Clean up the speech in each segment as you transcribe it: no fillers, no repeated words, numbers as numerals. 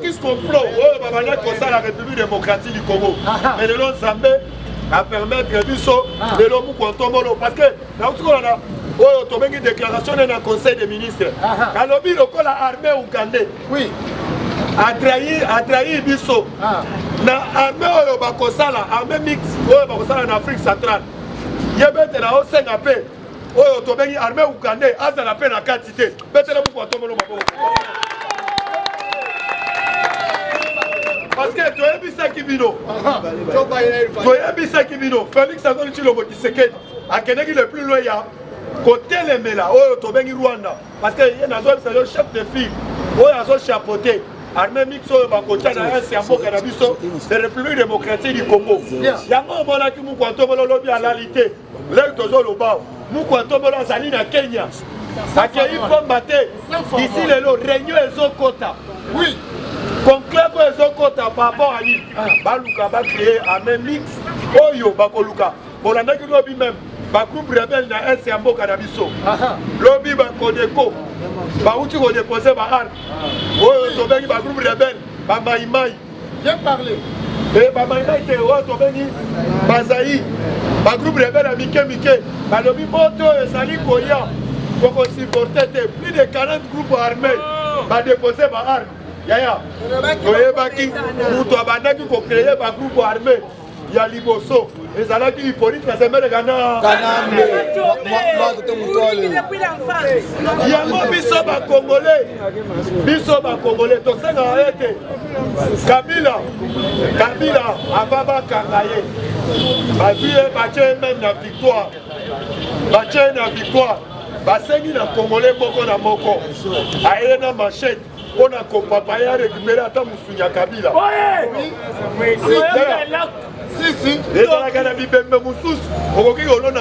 qui se complot la République démocratique du Congo. Mais le long Zambé à permettre de l'homme parce que on a une déclaration dans le Conseil des ministres. Alors, l'armée ougandais a trahi biso. Na armée armée mixte en Afrique centrale. Il y a armée ougandais a la peine à quantité. Parce que tu as vu ça qui vino. Félix Antoine Tshilombo Tshisekedi a Kenegi le plus loyal. Côté les Mela, Rwanda. Parce que y a un chef de file, il y a un chapeauté. Armée mixte, c'est un peu de la République démocratique du Congo. Il y a un moment qui nous lobby à la lité. Là, nous à Kenya. Accueilli combattre d'ici les réunions et Kota. Oui. Conclave les Kota par rapport à lui. Baluka va créer armée mixte. Oyo Bakoluka. Pour la lobby même. Le groupe rebelle na SMBO Kanabiso. Lobby Bakodeko. Bauti ko déposer ba arme. Oh to bengi ba groupe rebelle, ba Maïmaï. Bien parlé. Et ba Maïmaï te oh to bengi Bazaï. Ba groupe rebelle à Mike. Ba lobby moto et sali koya. Pour supporter plus de 40 groupes armés. Ba déposer ba arme. Yaya. Toye baki muto abandaki ko créer ba groupe armé. Ya liboso. Et ça là qui est politique, c'est même le Ghana. Il y a un bisoba congolais. Bisoba congolais. Tu sais, arrêtez. Kabila, Ababa Kangaye. Batché même la victoire. Batché la victoire. Basengi na congolais boko na moko. Aye na machette. On a compagnie à récupérer à ta moussounia Kabila. Oui. Si. Et dans la Ganabi Bembe Moussous, on va dire que même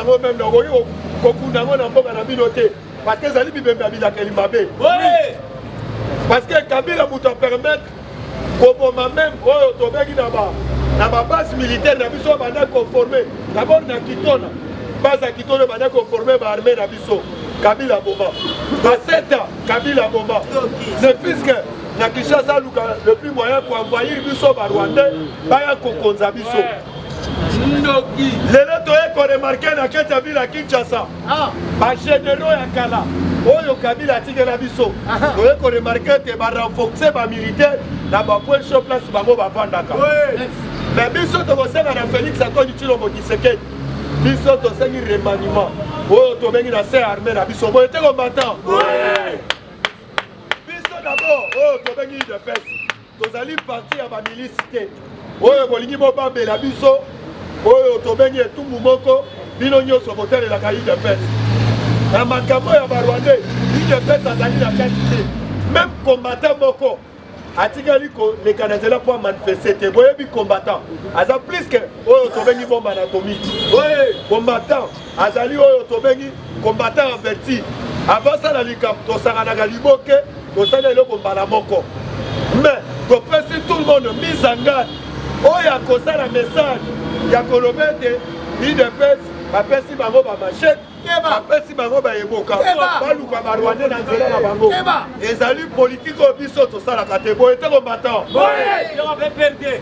parce que Zali Bembe Abila Kelimabé. Oui. Parce que Kabila vous permettre comme même dans ma base militaire, nous sommes conformés. D'abord, dans Kitona. Base à Kitona, nous sommes conformés à l'armée d'Abisso. Kabila Bomba. Dans 7 ans, Kabila Bomba. Le fisc. Na Kinshasa le plus moyen pour envoyer biso ba Rwandais baya kokonza biso. Ndoki. Lelo toye ko remarquer na keta ville à Kinshasa. Ba généraux ya kala. Oyo Kabila tigela biso. Toye ko remarquer te ba renforcer ba militaire na ba point sur place bango ba vandaka. Mais biso to kosenga na Félix Antoine Tshilombo Tshisekedi. Biso to sengi remaniement. Oyo to bengi na ser armée na biso. Bo ete combattant. D'abord, tu as de peste. Tu as parti à ma milicité. Tu as la biso. Tu as tout le monde. Tu as la cahier de peste. Dans ma campagne à Rwandais, il de peste à la quantité. Même combattant Moko. Atigali les Canadiens pour manifester. Tu es combattant. Aza plus que tu as bombe anatomique. Combattant. Azali tu as combattant averti. Avant ça, tu as liboke. Mais tu presses tout le monde mise en garde. Oh, il y a comme ça le message. Il y a Colomete, il de pèse, ma pèse si bango ba machette, ma pèse si bango ba yeboka. Baluka ba Rwandais na nzela na bango. Ezali politique au biso to sala catégorie te combattant.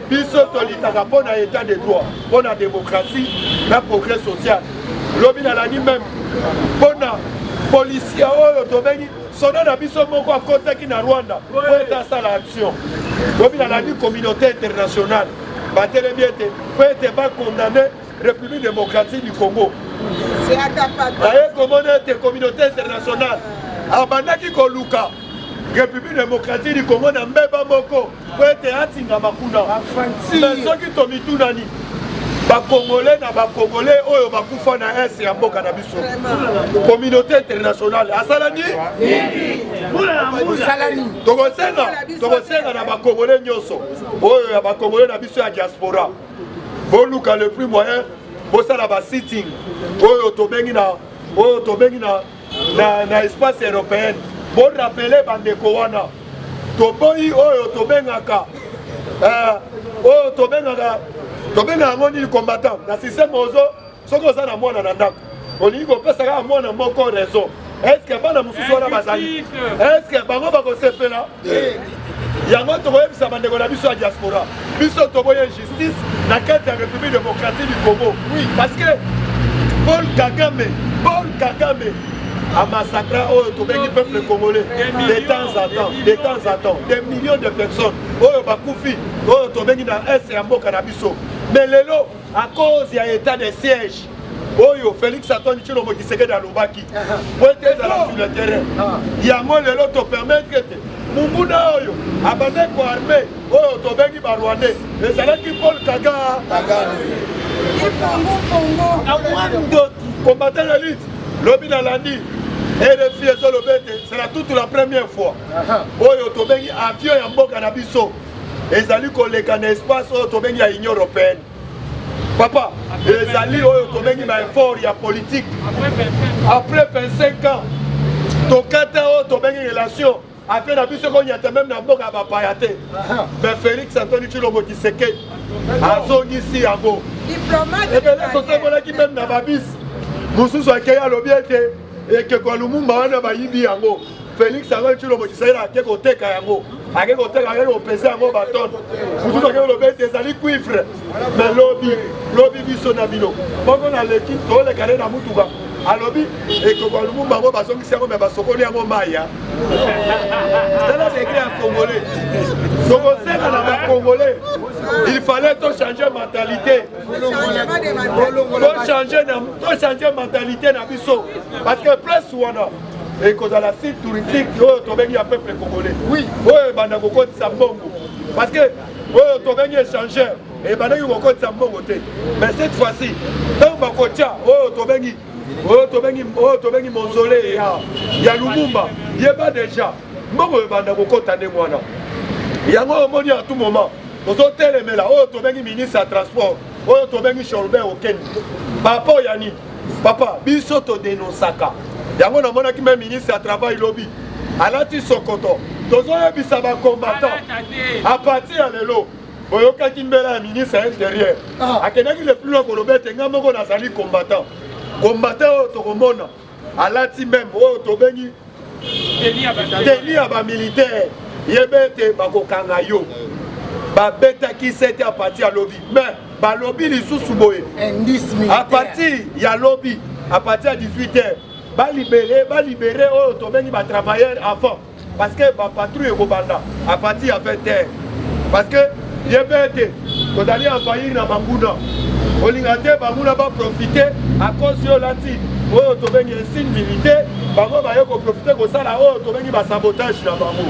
Biso to litaka pona état de droit, pona démocratie, na progrès social. Lobi na lani même pona policier oyo to bengi sono na biso moko a côté qui na Rwanda pour être ça l'action. Lobi na la communauté internationale batele biete pour être pas condamné République démocratique du Congo. C'est à ta part. La communauté internationale abandaki ko luka République démocratique du Congo na mbeba moko pour être atinga makuna. Mais ceux qui tomi tunani ba Congolais na ba Congolais oyo ba kufa na est ya mboka na biso. Communauté internationale asalani tokosenga na ba Congolais nyoso oyo ya ba Congolais na biso ya diaspora. Boluka le plus moyen bosala ba sitting oyo tobengi na espace européen. Bon rappeler bandeko wana toboyi oyo tobengaka oyo tobengaka ngoni combattant na système ozo soko za na mwana na ndako olingi kopesa ka mwana moko raison est-ce que bana mususu wana bazali est-ce que bango bakosepela yango tokoyebisa bandeko na biso ya diaspora biso toboya justice na kati ya république démocratique du Congo parce que Paul Kagame a massacré le peuple congolais de temps en temps, des millions de personnes. Bakoufi, Tobengi na S et Mboka na biso. Mais lelo, à cause il y a état de siège. Félix Antoine Tshilombo Tshisekedi alobaki. Wete ezala sur le terrain. Yango lelo to permettre que Mumuna oyo abandé ko armée Tobengi ba Rwandais. Ezalaki Paul Kagame. Combattant l'élite, lobby na landi. RFI c'est toute la première fois. Oyo Tobengi avion ya mboka na biso. Ezali koleka na espace oyo Tobengi ya Union européenne. Papa, ezali oyo Tobengi ba effort ya politique. Après 25 ans, tokata oyo Tobengi relation. Après na biso ko nyata même na mboka ba payate. Mais Félix Antoine Tshilombo Tshisekedi azongisi yango. Diplomate. Et bien là totemona ki même na babis. Mususu akaya lobiete. Et que quand le monde a bayibi yango, Félix Antoine Tshilombo Tshisekedi a quelque teka yango, a quelque teka yango pesé yango bâton. Vous tous avez le bête des ali cuivre, mais lobby biso na bino. Bon on a l'équipe, on les garde na mutuga. A lobby et que quand le monde bango basongi yango mais basokoli yango maya. C'est là c'est écrit en congolais. Donc on sait dans la congolais, il fallait tout changer mentalité. Tout changer mentalité na biso parce que plus wana et que dans la site touristique Tobengi a peuple congolais. Oui. Ouais banda kokoti sa mbongo. Parce que Tobengi échangeur et banda kokoti sa mbongo te. Mais cette fois-ci, dans bakotia Tobengi mausolée ya Lumumba, yeba déjà. Mbongo banda kokota ne mwana. Yango omoni à tout moment. Tozo telemela Tobengi ministre de transport. Tobengi Cholbert Okeni. Papa yani. Papa, biso to dénonçaka. Yango na mona ki même ministre à travail lobby. Alati Sokoto. Tozo yebisa ba combattant. À partir de lelo. Boyoka kimbela ministre intérieur. Akenaki le plus loin ko lobete ngamoko na sali combattant. Combattant to komona. Alati même Tobengi Teli aba militaire. Yebete bakokanga yo. Babeta qui c'était à partir à lobby. Mais ba lobby li sous boye. À partir ya lobby, à partir à 18h, ba libérer Tobengi ba travailleurs avant parce que ba patrouille ko banda à partir à 20h. Parce que yebete ko dali envahir na Banguna. Olingate Banguna ba profiter à cause de lati. Tobengi signe militaire, bango ba yo ko profiter ko sala Tobengi ba sabotage na bango.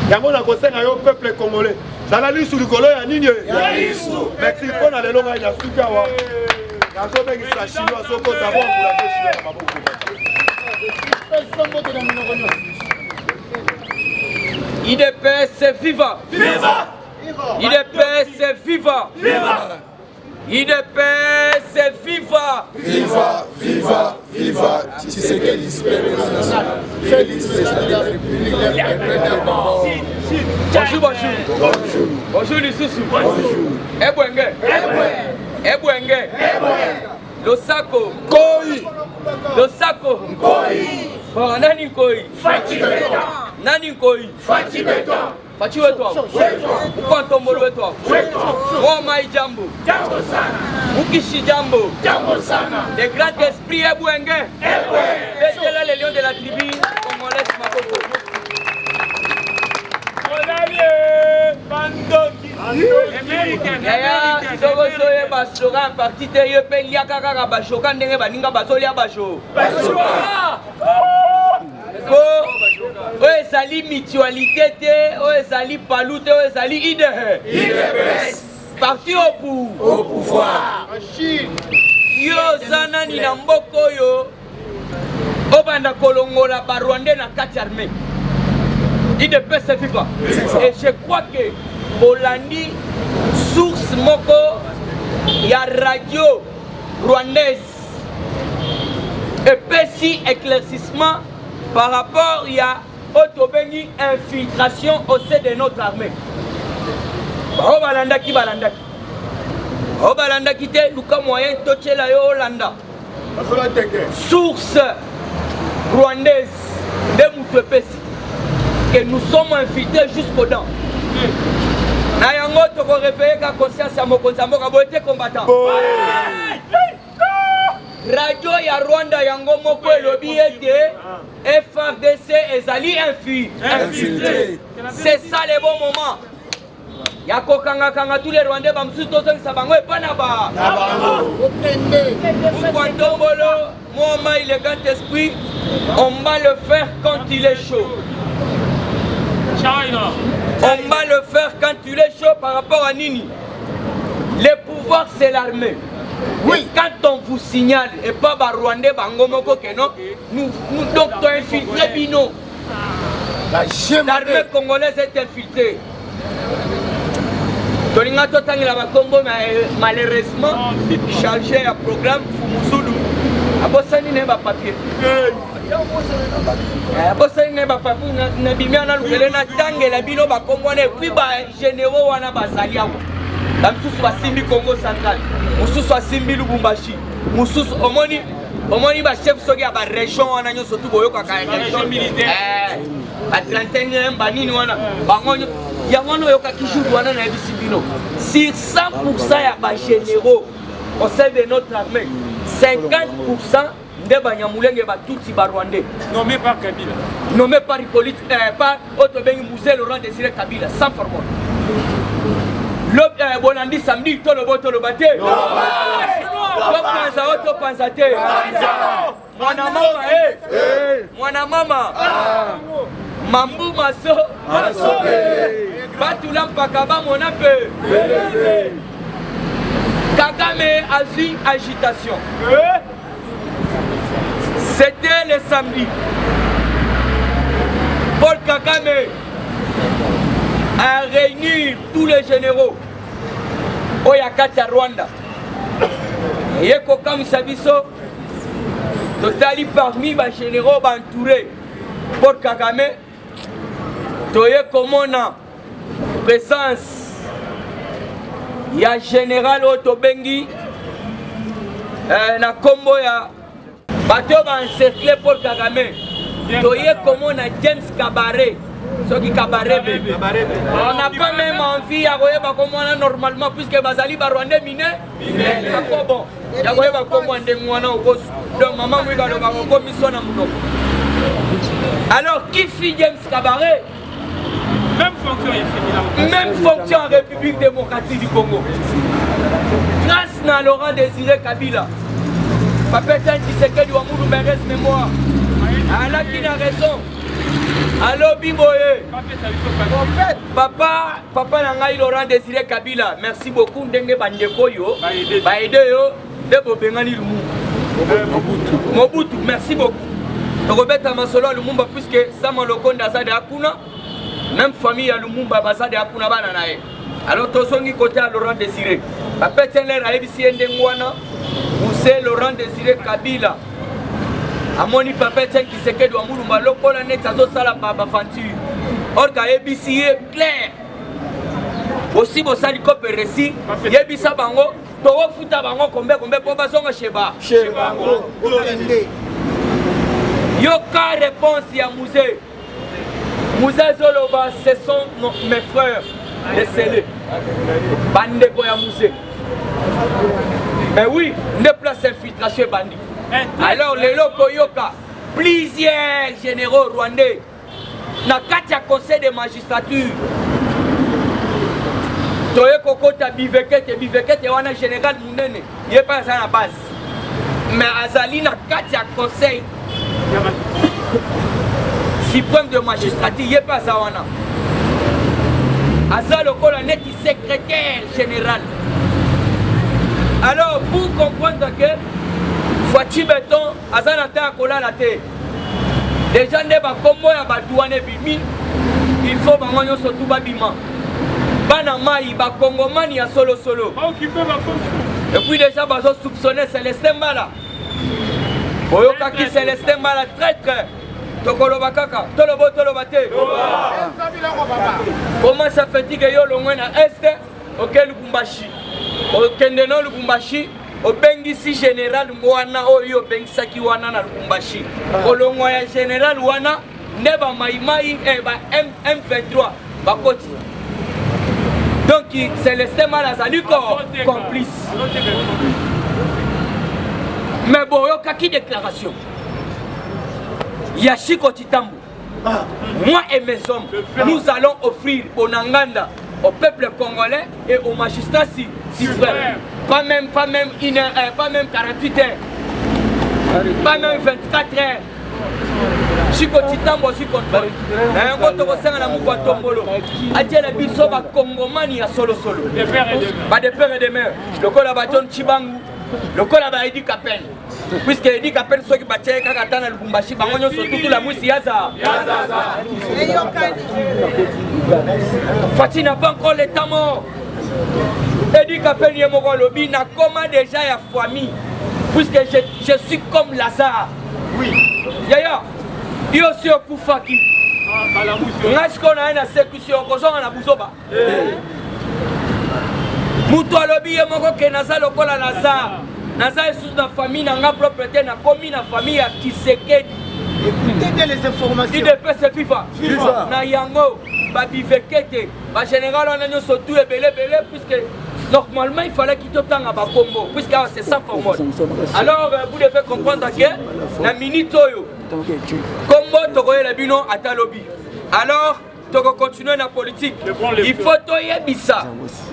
Yango na kosenga yo peuple congolais. Ça la lisu likolo ya nini? Ya lisu. Merci pour na lelo ngai na suka wa. Ya so bengi sa chinois so ko tabo pour la chinois na maboko. IDPS viva. Viva. IDPS viva. Viva. IDPS viva. Viva, viva, viva. Tshisekedi Félix président de la République. Bonjour Lisusu. Ebwenge. Losako. Koi. Losako. Koi. Bon, nani koi? Fachi Beton. Nani koi? Fachi Beton. Fachi Beton. Ukonto molo Beton. Womai Jambo. Jambo sana. Ukishi Jambo. Jambo sana. Les grands esprits Ebwenge. Ebwenge. Les lions de la tribu congolaise Makoko. Yaya soko soye basoka parti te yo pe liaka kaka bashoka ndenge baninga bazolia basho. Oyo ezali mutualité te, oyo ezali palu te, oyo ezali IDPS. Parti au pouvoir. Yo oza nani na mboka oyo obanda kolongola ba Rwandais na kati armée. IDPS viva. Et je crois que Bolandi source moko ya radio rwandaise et petit éclaircissement par rapport à Tobengi infiltration au sein de notre armée. Balandaki te luka moyen tochela yo Hollanda. Source rwandaise que nous sommes infiltrés jusqu'aux dents. Na yango to ko réveiller ka conscience ya mokonza mboka boete combattant. Radio ya Rwanda yango moko elobi ete FARDC ezali infiltré. C'est ça le bon moment. Ya kokanga kanga tous les Rwandais ba msusu tozongisa bango epana ba. Mukwantombolo, moi il est grand esprit, on va le faire quand il est chaud. On va le faire quand il est chaud par rapport à Nini. Le pouvoir c'est l'armée. Oui. Quand on vous signale, et pas par Rwandais, Bangomoko, nous donc infiltré Bino. L'armée congolaise est infiltrée. Tolinga Totangi la Bakombo, malheureusement, chargé à programme Fumusudu. Abosani n'est pas papier. Abosani n'est pas papier. Nabimiana Lukelena Tangue, la Bino Bakombone, puis généraux Wana Basalia. Mususu wa Simbi Congo central, mususu wa Simbi Lubumbashi, mususu omoni ba chef soki ya ba région wana nyoso tu boyo ka région militaire. Ba 31 ba nini wana bango ya wana yo ka kishudu wana na bisibino. Sur 100% ya ba généraux au sein de notre armée, 50% de Banyamulenge ba tuti ba Rwandais. Nommé par Kabila. Nommé par Hippolyte par Otobengi Mouzé Laurent Désiré Kabila sans formol. Bonandi samedi tolobo tolobate topanza otopanza te mwana mama mwana mama mambu maso batula mpaka bamona mpe Kagame azui agitation. C'était le samedi. Paul Kagame a réuni tous les généraux au Yakata Rwanda. Et comme Sabiso, totali parmi les généraux entourés pour Kagame, toye comme on a présence, il y a général Otobengi, na combo ya bateau encerclé pour Kagame, toye comme on a James Kabaré. On n'a pas même envie à voir comment on a normalement, puisque Bazali Barwande miné, bon. Alors, qui fit James Kabaré? Même fonction en République démocratique du Congo. Grâce à Laurent Désiré Kabila, Papa Tshisekedi wa Moulou Beres mémoire. Allah qui a raison. Allô Bimboye. Papa Nangai Laurent Désiré Kabila, merci beaucoup ndenge bandeko yo. Baide yo de Bobengani Lumumba. Mobutu, merci beaucoup. Tokobeta masolo Lumumba puisque Sama Lokonda za de Akuna, même famille à Lumumba baza de Akuna bana nae. Alors tosongi côté à Laurent Désiré. Papa Tenler a ebisi ndengwana, Moussé Laurent Désiré Kabila. Amoni Papa Tshisekedi wa Mulumba lokola net azosala baba fanture. Orga ebisi clair. Aussi bosali kope récit, yebisa bango, towo futa bango kombe po bazonga sheba. Shebango. Yoka réponse ya Mouzé. Mouzé Zoloba, ce sont mes frères décédés. Bandeko ya Mouzé. Mais oui, ne place infiltration bandit. Alors les locaux yoka, plusieurs généraux rwandais, na katia conseil de magistrature. Toye kokota bivekete wana général munene, il est pas à la base. Mais azali na katia conseil suprême de magistrature, il est pas à wana. Azal okola neti secrétaire général. Alors pour comprendre que Fati Beton, Azanata Kola la terre. Les gens ne va comme moi à Batouane Bimi, il faut que surtout Babima. Banamaï, Bakongomani à solo. Et puis déjà, ils ont soupçonné Célestin Mala. Oyokaki Célestin Mala, traître. Tokolo Bakaka, Tolobate. Comment ça fait que yo l'ongwen à Est, auquel Lubumbashi, au Kendeno Lubumbashi. Obengisi général wana oyo bengisaki wana na Lubumbashi. Kolongo ya général wana Neba Maïmaï et M23 Bakoti. Donc Célestin Malazali complice. Mais bon, il y a qui déclaration? Yashiko Titambo. Moi et mes hommes, nous allons offrir au Nanganda, au peuple congolais et aux magistrats si frères. Pas même 48 heures. Pas même 24 heures. Chiko Titambo aussi contre. Un autre conseil à la Moukwatombolo. Adieu la biso ba Congomani à solo. Pas de père et de mère. Le col à Baton Chibangu. Le col à Edi Kapen. Puisque Edi Kapen soit qui battait Kakatana le Bumbashi, Bangonyo surtout la mousse Yaza. Fatih n'a pas encore l'état mort. Edi Kapen Yemoro Lobby n'a comment déjà y a famille. Puisque je suis comme Lazare. Oui. Yaya. Yo si okufaki. Ngashi kona ina sécurité kozonga na buzoba. Mutu alobi ye moko ke naza lokola Lazare. Naza sous na famille na nga propriété na komi na famille ya Kisekedi. Écoutez les informations. Il dépêche ce FIFA. Na yango ba bivekete ba général on a nyoso tout ebele puisque normalement il fallait qu'il te tanga ba Congo puisque c'est ça formol. Alors vous devez comprendre que la minute oyo Combo tokoye la bino atalobi. Alors toko continuer na politique. Il faut toye bisa.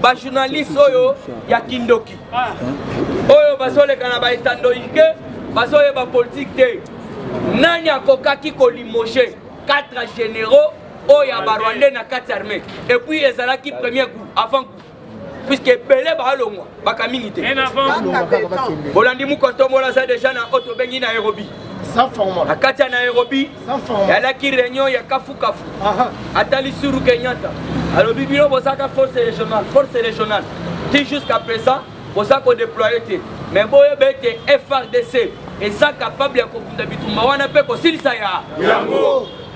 Ba journaliste oyo ya Kindoki. Oyo basole kana ba etandoike, basole ba politique te. Nani akokaki ko limoger 4 généraux oya ba Rwandais na 4 armées. Et puis ezalaki premier coup avant coup. Puisque Belé balongwa bakaminité. Bolandi mukontomola ça déjà na auto bengi na Nairobi. Sans format. À Katia Nairobi, il y a la qui réunion, il y a Kafu. Atali Suru Kenyatta. Alors, Bibino, vous avez force régionale. Jusqu'à présent, vous avez déployé. Mais vous avez été FRDC. Et ça, capable de Bitumba. On a fait aussi ça.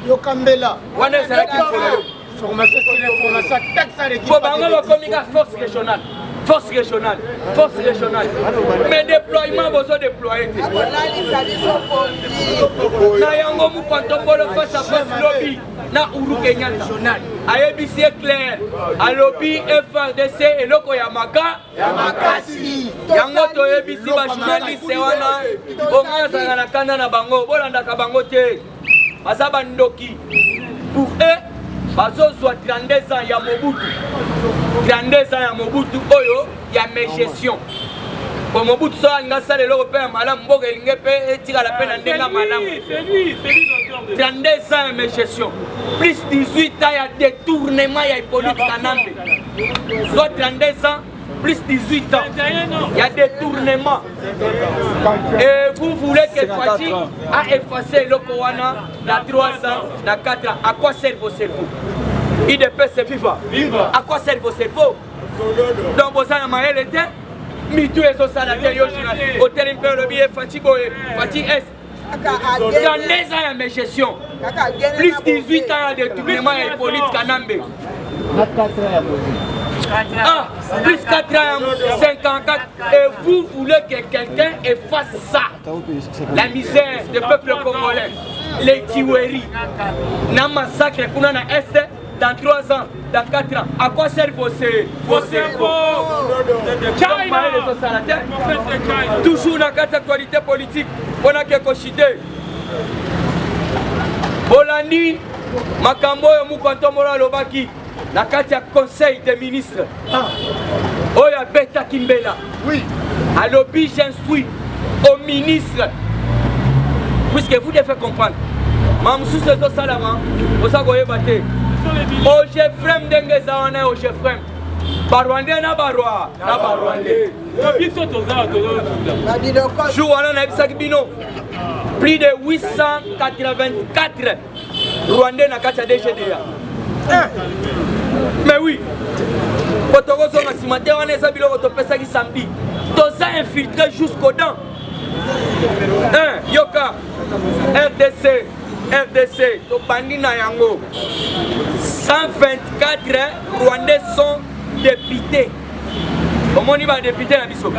Yokambela. On a fait ça. Formation, c'est l'information. Faut pas force régionale. Force régionale. Mais déploiement, vous avez déployé. Na yango mukwantobolo face à face lobby na Uhuru Kenyatta. ABC est clair. A lobby FRDC et loko Yamaka. Yamakasi. Yango to ABC ba journaliste wana. Bonga za na kanda na bango. Bolanda ka bango te. Asaba ndoki. Pour eux, bazo soit 32 ans ya Mobutu. 32 ans ya Mobutu oyo ya mes gestion. Pour Mobutu so anga ça le européen malam mboka elinge pe tira la peine ndenga malam. C'est lui 32 ans ya mes gestion. Plus 18 ans ya détournement ya Hippolyte Kanambe. Soit 32 ans plus 18 ans. Il y a détournement. Et vous voulez que Fatih a effacé le Kowana dans 3 ans, dans 4 ans. À quoi sert vos cerveaux? Il dépêche ce FIFA. À quoi sert vos cerveaux? Donc vous avez maillé le temps. Mitou et Sosalatère, Hôtel Impérial, le billet Fatih Boé, Fatih Est. Dans les ans de mes gestions, plus 18 ans de détournement et Hippolyte Kanambe. Ah, plus 4 ans, 54. Et vous voulez que quelqu'un efface ça? La misère du peuple congolais, les tiweries, na massacre qu'on a dans l'Est, dans 3 ans, dans 4 ans. À quoi servent vos cerveaux? Toujours dans cette actualité politique, on a quelque chose. Bolandi, Makambo et Mukontomora Lobaki. La carte conseil des ministres. Oya Beta Kimbela. Oui. À l'objet, j'instruis au ministre. Puisque vous devez comprendre. Mamsou se do salama. Vous avez battu. Au Jefrem d'Engeza, on est au Jefrem. Barwande na Barwa. Na Barwande. Jour on a Bisakibino. Plus de 884 Rwandais na carte DGDA. Mais oui, quand on a un cimetière, on a un samedi. Tous ça infiltré jusqu'aux dents. Yoka, RDC, Topandi Nayango. 124 Rwandais sont députés. Comment on va député na biso?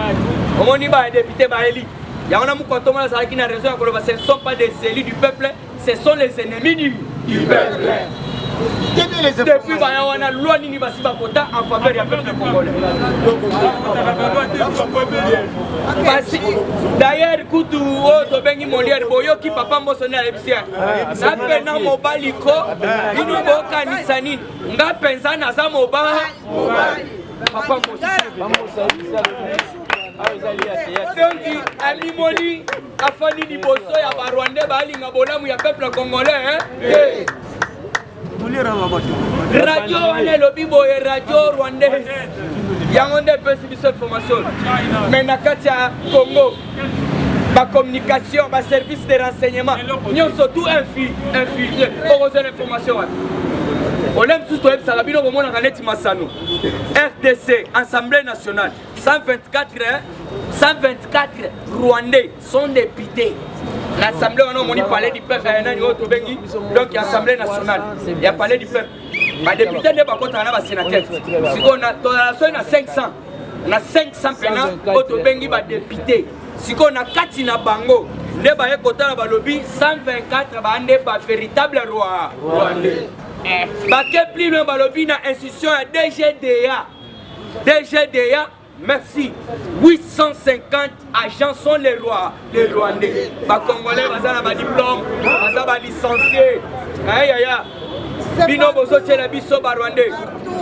Comment on va député Baeli? Il y a un homme qui a raison, ce ne sont pas des élus du peuple, ce sont les ennemis Depuis Bayawana, loi Nini Basiba Kota en faveur du peuple congolais. D'ailleurs, Koutou, Tobengi Molière, Boyo qui papa Mosone à l'Epsia. Napena Mobaliko, Inuboka Nisani, Napenza Naza Moba. Papa donc, Alimoli, Afani Liboso, Yabarwande, Balinga Bolam, ya peuple congolais. Radio on lobby boy radio rwandais yangonde peut subir formation mais nakatia Congo ba communication ba service de renseignement nous surtout infiltré pour rejoindre l'information on aime tout web salabino au monde en Masano RDC Assemblée nationale 124 Rwandais sont députés. L'Assemblée, on a parlé du peuple, donc l'Assemblée nationale, il y a parlé du peuple. Les députés ne sont pas contre les sénateurs. Si on a 500, on a 500 pénals, députés. Si on a 4 bango, les lobby 124 véritable roi. Plus loin, lobby na institution DGDA. Merci. 850 agents sont les rois, les Rwandais. Les Congolais, ils ont un diplôme, ils ont un licencié. Aïe aïe aïe. Bino bozo tchela biso Rwandais.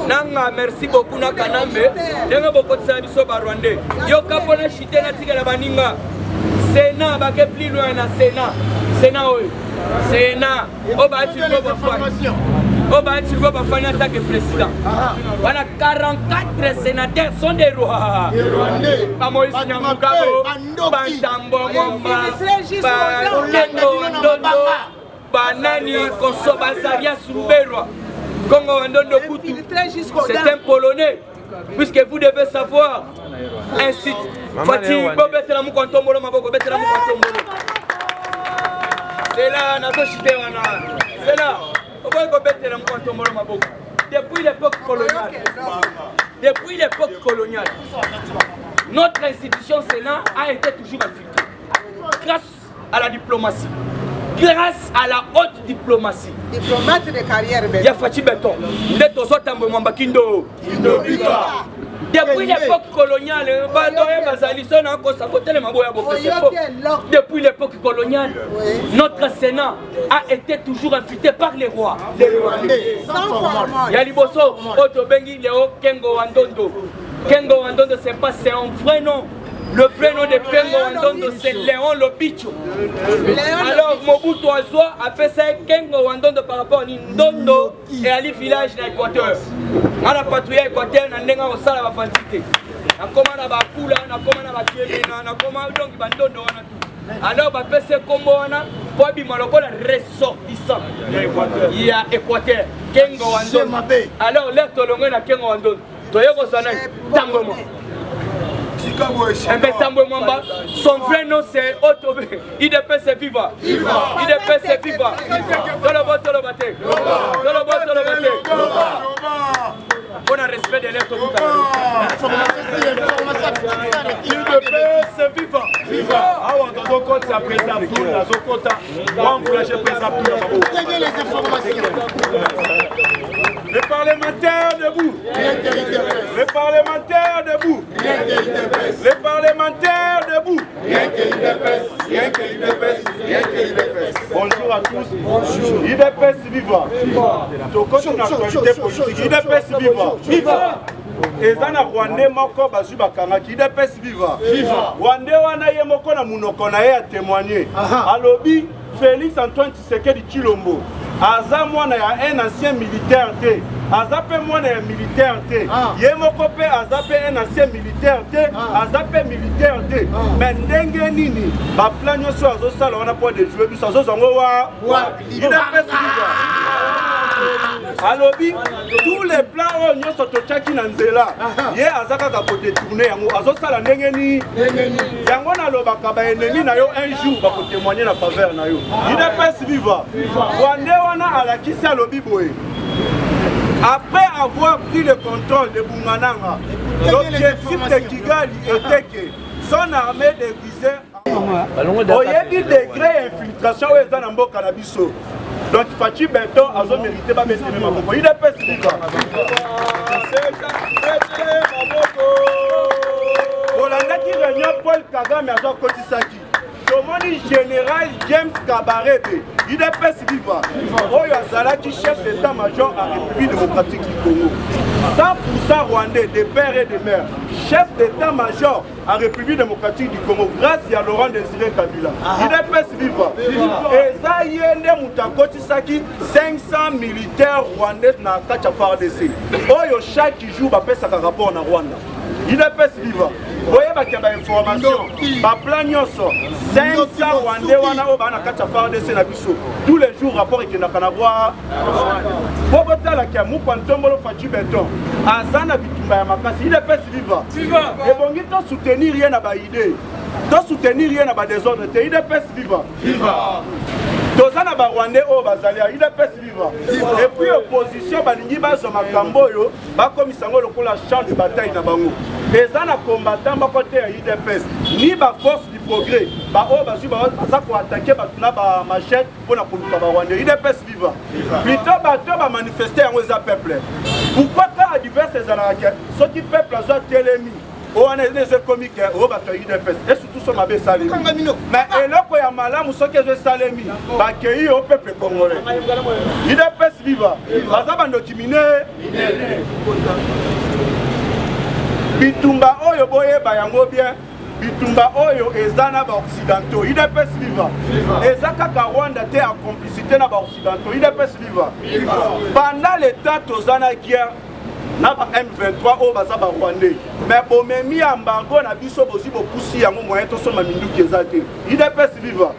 Nanga merci beaucoup na Kanambe. Nanga beaucoup tchela biso Rwandais. Yo kapona chité na tika la baninga. Sénat baké plus loin na Sénat. Sénat oui. Sénat. Oba tu peux formation. Oba tu peux pas faire en tant que président. Voilà 44 sénateurs sont des rois. Pas Moïse Nyamugabo, Bantambo Mwamba, Kendo Ndondo, Banani Konsoba Zaria Souberwa, Congo Ndondo Kutu. C'est un Polonais, puisque vous devez savoir. Ainsi, Fatih Bobet la Mukontomolo Maboko, Bet la Mukontomolo. C'est là, Nazo Chidewana. C'est là. Depuis l'époque coloniale, notre institution Sénat a été toujours infiltrée grâce à la diplomatie, grâce à la haute diplomatie. Diplomate de carrière, il y a Fatih Beton, depuis l'époque coloniale, depuis l'époque coloniale, notre Sénat a été toujours infiltré par les rois. Les Rwandais. Yaliboso, Otobengi, Léo, Kengo Wandondo. Kengo Wandondo, c'est pas un vrai nom. Le vrai nom de Kengo Wandondo, c'est Léon Lobicho. Alors, Mobutu Azwa a fait ça Kengo Wandondo par rapport à Ndondo et à village de l'Équateur. On a patrouillé l'Équateur, on a dit au salaire de la fantité. On a commandé la poule, on a commandé la tiémina, on a commandé donc Bandondo. Alors, on a fait ce combo pour le ressortissant. Il y a Équateur, Kengo Wandondo. Alors, l'air de l'ongé à Kengo Wandondo. Toyoko Sanay, Tangomo. Son vrai nom c'est Otobe. IDPS Viva. IDPS Viva. On a respect de l'air. IDPS Viva. Ah, on a donc compte sa président Abdoul, la Zokota. On encourage le président Abdoul. Tenez les informations. Les parlementaires debout. Les parlementaires debout. Les parlementaires debout. Bonjour à tous. Bonjour. IDPS Viva. Tokoti na actualité politique. IDPS Viva. Viva. Ezana Rwandais moko bazu bakangaki IDPS Viva. Rwandais wana ye moko na munoko na ye a témoigner. Alobi Félix Antoine Tshisekedi Chilombo. Aza mwana ya un ancien militaire te. Aza pe mwana ya militaire te. Ye moko pe aza pe un ancien militaire te. Aza pe militaire te. Mais ndenge nini ba plan nyoso azo sala wana po de jouer biso azo zongo wa. Alobi tous les plans nyoso to chaki na nzela. Ye aza kaka ko détourner yango azo sala ndenge ni. Yango na lobaka ba ennemi na yo un jour ba ko témoigner na faveur na yo. IDPS Viva. À la Kissa Lobiboé. Après avoir pris le contrôle de Bungananga, l'objectif de Kigali était que son armée déguisée au degré d'infiltration où ils ont un beau cannabis. Donc Fachi Beton a mérité de mettre ma moko. Il est pas viva. Olanda qui réunion Paul Kagame a Kotisaki. Tomoni général James Kabarebe, il est pas viva. Oyo Azalaki chef d'état-major à République démocratique du Congo. 100% rwandais, de père et de mère. Chef d'état-major à République démocratique du Congo, grâce à Laurent Désiré Kabila. Il est pas viva. Et ça y est, Kotisaki 500 militaires rwandais na Kacha FARDC. Oyo chaque jour, va faire un rapport en Rwanda. Il est pas viva. Vous voyez qu'il y a des informations. Plan 500 Rwandais tous les jours, rapport avec le Kanagwa. Pour que la Moupantombolo Fachi Beton, Azana Bitumba Makasi, il est pas viva. Et bon, il soutenir rien à ma idée. De soutenir rien à ma désordre, il est pas viva. Tozana ba Rwandais au Bazalia, il est pas viva. Et puis opposition balingi bazo makambo yo, ba komisango lokola champ de bataille na bango. Les ana combattants ba côté ya IDPS, ni ba force du progrès, ba o bazu ba za ko attaquer ba tuna ba machette pour na koluka ba Rwandais. IDPS viva. Plutôt ba to ba manifester en weza peuple. Pourquoi quand diverses anarchies, ceux qui peuple azo telemi on est des comiques, on va te IDPS. Et surtout, son abbé Salemi. Mais et là, quand il y a malade, on sait que je Salemi. Bah, qu'il y a au peuple congolais. IDPS viva. Baza bando kimine. Bitumba oyo boye bayango bien. Bitumba oyo ezana ba occidentaux. IDPS viva. Ezaka ka Rwanda te en complicité na ba occidentaux. IDPS viva. Pendant l'état tozana guerre. Na ba M23 au bazaba Rwandais mais bon memi embargo na biso bozi bopusi yango moyen to soma minduki ezate IDPS viva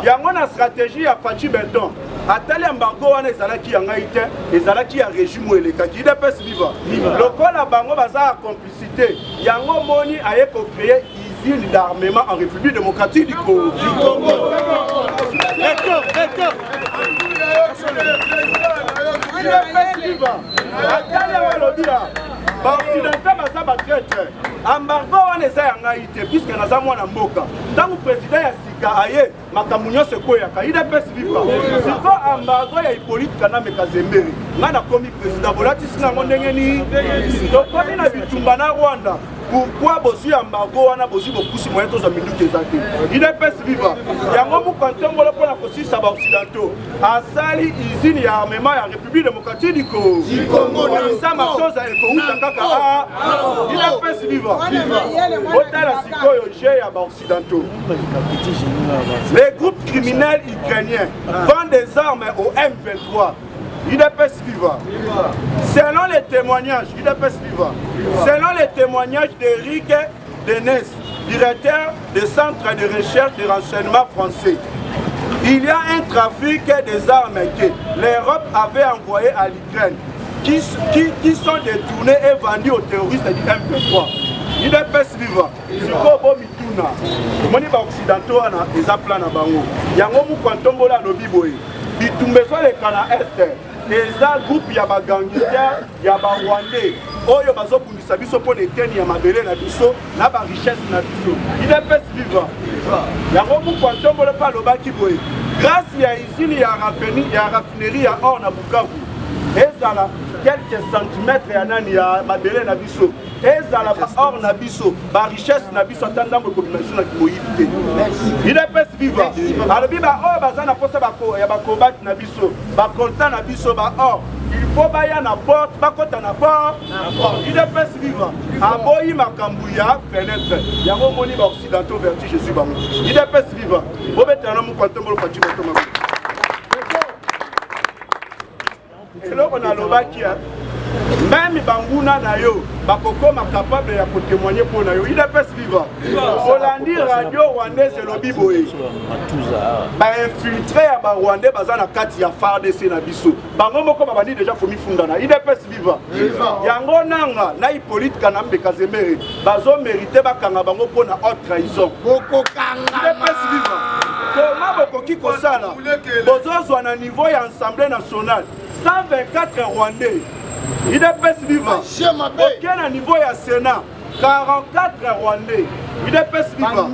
yango na stratégie ya Fachi Beton atali embargo wana ezalaki yanga ite ezalaki ya régime elekaki IDPS viva lokola bango baza complicité yango moni aye ko créer usine d'armement en République démocratique du Congo. Embargo wana eza yanga ite puisque naza mwana mboka ntango président ya sika aye makambo nyonso ekoyaka IDPS viva siko embargo ya Hippolyte Kanambe Kazembere nga nakomi président bolatisi nango ndenge nini tokomi na bitumba na Rwanda. Pourquoi bosi embargo wana bosi bopusi moyen toza minduki ezate IDPS viva yango mukantombolo mpona kosisa ba occidentaux asali usine ya armement ya République démocratique du Congo sa matoza ekouta kaka IDPS viva otala sikoyo je ya ba occidentaux. Les groupes criminels ukrainiens vendent des armes au M23. IDPS viva. Selon les témoignages, IDPS viva. Selon les témoignages d'Éric Denes, directeur du Centre de recherche de renseignement français, il y a un trafic des armes que l'Europe avait envoyé à l'Ukraine, qui sont détournés et vendus aux terroristes du M23. IDPS viva. Sikobo mituna. Moni ba occidentaux na eza plan na bango. Yango mu kwantombola lobi boye. Bitumbe so le kana est. Eza groupe ya ba gangster ya ba Rwandais. Oyo bazobundisa biso po neteni ya mabele na biso na ba richesse na biso. IDPS viva. Yango mu kwantombola pa lobaki boye. Grâce ya usine ya raffinerie ya or na Bukavu. Ezala quelques centimètres ya nani ya mabele na biso. Ezala ba or na biso, ba richesse na biso atandambo combination na kimoyite. IDPS viva. Alobi ba or bazana posa bako ya ba combat na biso, ba content na biso ba or. Il faut baya na porte, ba kota na porte. IDPS viva. Aboyi makambu ya fenêtre. Yango moni ba occidentaux vertu Jésus ba mo. IDPS viva. Bobetana mu kwantombo Fachi Beton. Alors on a l'obaki même banguna na yo bakokoma capable ya témoigner pour na yo IDPS viva. Holandi radio rwandaise lobi boye ba infiltré ya ba rwandais baza na kati ya FARDC na biso bango moko babandi déjà komi funda na IDPS viva. Yango nanga na Hippolyte Kanambe Kazembere bazo mériter bakanga bango pour na haute trahison boko kanga IDPS viva. Comment bokoki kosala bozozwa na niveau ya Assemblée nationale 124 Rwandais. IDPS viva. Aucun niveau ya Sénat 44 Rwandais. IDPS viva.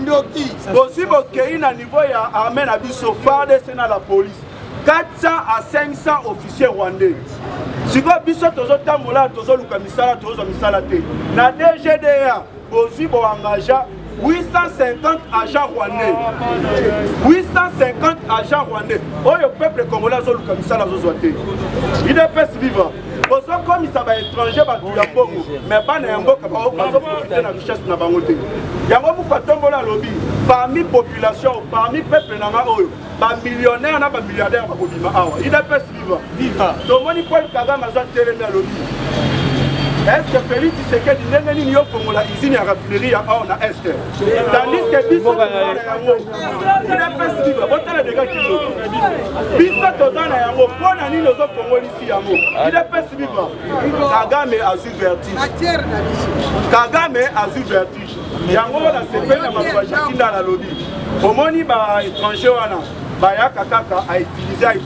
Aussi bokei na niveau ya armée na biso FARDC na la police 400 à 500 officiers rwandais. Si vous avez besoin de tambola, tozoluka misala, tozo misala te. Na DGDA, bozi bo engagea 850 agents rwandais. 850 agents rwandais. Oh, le peuple congolais zoluka misala zozoate. Il est pas vivant. Comme ça va étranger, mais pas n'importe quoi, profiter de la richesse de la banque. Il y a beaucoup de tombola lobby parmi la population, parmi le peuple, les millionnaires, les milliardaires, il est pas vivant. Donc, on y peut Kagame à lobby. Est-ce que Félix Tshisekedi n'est ni au Congo la usine à raffinerie à or na Est? Tandis que Bisso il est pas vivant. Bon, t'as les dégâts qui sont. Bisso toza na yango, pour na ni nos autres Congo ici yango. Il est pas vivant. Kagame a eu vertige. Kagame a eu vertige. Yango la CP na mabaja kinda la lobby. Omoni ba étranger wana, ba ya kakaka a utiliser.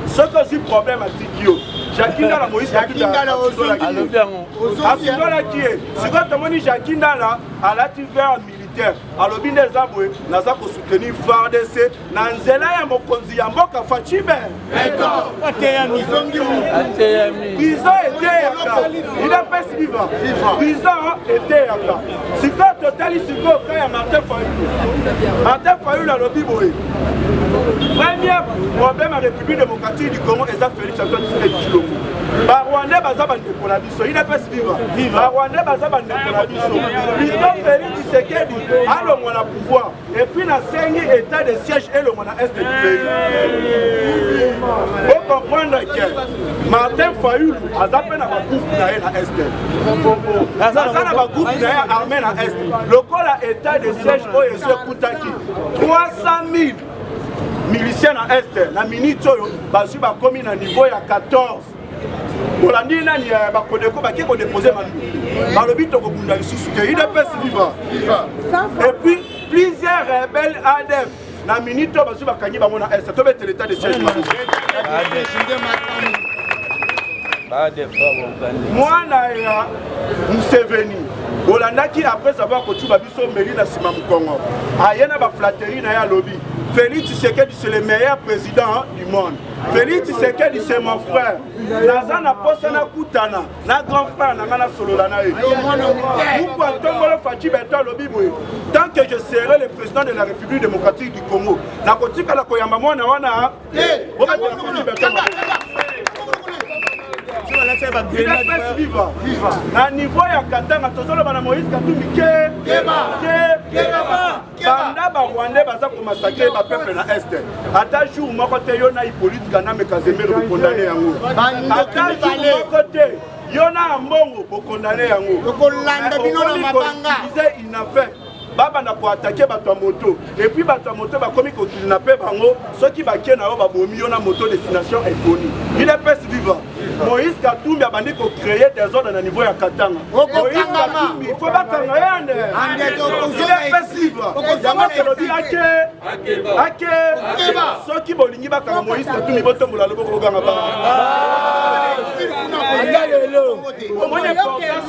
Ce que j'ai problème à Tikio. Jakinda la Moïse Jakinda la Azola qui est. C'est quand on dit Jakinda la à l'activité militaire. À l'obin des aboués, nous avons soutenu FARDC. Nanzela ya mokonzi ya mboka Fachibe. Prison était yaka. Il a pas vivant. Prison était yaka. C'est quand total ici quand ya Martin Fayulu. Martin Fayulu la lobby boy. Premier problème à la République démocratique du Congo, c'est Félix Antoine Tshisekedi. Rwandais bazaba ndeko na biso, il est pas vivant. Rwandais bazaba ndeko na biso. Plutôt Félix Tshisekedi a le moins pouvoir. Et puis na 5 états de siège et le moins est du pays. Faut comprendre que Martin Fayulu a zappé na groupe na Est. Aza na groupe na armée na Est. Le col a état de siège au Yesu Kutaki. 300 000 miliciens na Est. Na minute basu ba komi na niveau ya 14. Bolandi nani ba kodeko ba kiko déposer manu. Ba lobi to ko bunda lisusu ke il est pas vivant. Et puis plusieurs rebelles ADF na minute basu ba kanyi ba mona Est. To bete l'état de siège. Moi na ya Museveni. Bolanda qui après savoir que tu vas biso mairie na sima Mukongo. Ayena ba flatterie na ya lobby. Félix Tshisekedi c'est le meilleur président du monde. Félix Tshisekedi c'est mon frère. Nazana posana kutana na grand frère na ngana sololana e. Pourquoi tongolo Fachi Beto lobby boy. Tant que je serai le président de la République démocratique du Congo, na kotika la koyamba mwana wana. Il est pas vivant. À niveau ya Katanga, tozolo bana Moïse Katumbi banda ba Rwandais baza ko massacrer ba peuple na Est. Ata jour moko te yona Hippolyte Kanambe Kazemiro ko condamner yango. Ata jour moko te yona Mbongo ko condamner yango. Ko landa bino na mabanga. Il n'a fait baba na ko attaquer bato moto et puis bato moto ba komi ko kidnapper bango ceux qui ba kena ba bomi yona moto destination Ekoni. Il est pas vivant. Moïse Katumbi a bandé pour créer des ordres à niveau de Katanga. Moïse Katumbi, il faut pas qu'on ait il est passive. Ceux qui bolingent pas Moïse Katumbi, ils vont le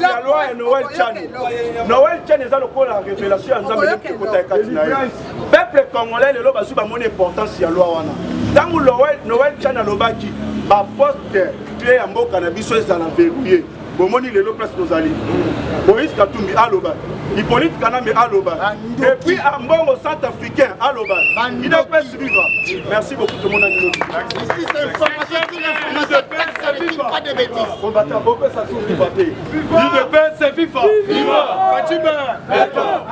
la loi est Noël Chan. Noël Chan est la révélation en Zambie de peuple congolais, le loba suba mon importance à la loi. Tant que Noël Chan a l'obaki, ma poste clé en mot cannabis est à la verrouiller. Bomoni le place nos alliés. Moïse Katumbi à l'oba. Hippolyte Kanambe à l'oba. Et puis à Mbongo centrafricain à l'oba. Il n'est pas suivant. Merci beaucoup tout le monde. Ici c'est l'information, pas de bêtises. On va t'aborder ça sur le papier. L'île de paix c'est vivant. Vivant. Fatima. Attends.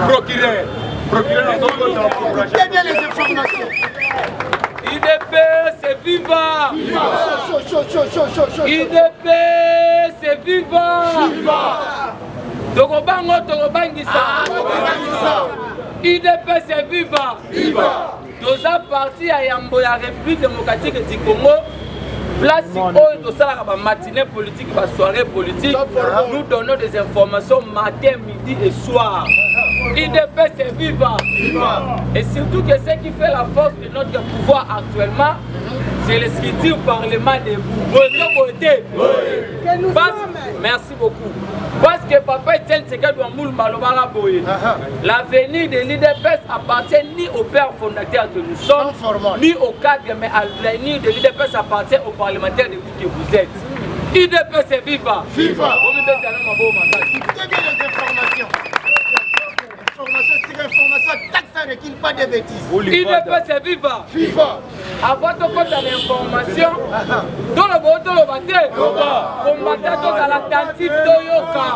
Procureur écoutez bien les informations. IDP c'est vivant. IDP c'est vivant. Tokobango tokobangisa. IDP c'est vivant. Toza parti à Yambo ya République démocratique du Congo. Place où tout ça la matinée politique, la soirée politique, nous donnons des informations matin, midi et soir. IDP c'est vivant. Et surtout que ce qui fait la force de notre pouvoir actuellement, c'est l'escriture parlement de vous. Merci beaucoup. Parce que Papa Etienne Tshisekedi Ouamoulou Malobara Boye, l'avenir de l'IDPS appartient ni au père fondateur que nous sommes, ni au cadre, mais l'avenir de l'IDPS appartient aux parlementaires de vous que vous êtes. IDPS est viva. Viva. Pas de bêtises. IDPS est viva. Viva. Avant de faire l'information, dans le bon de l'obate, combattant à l'attentif Toyoka.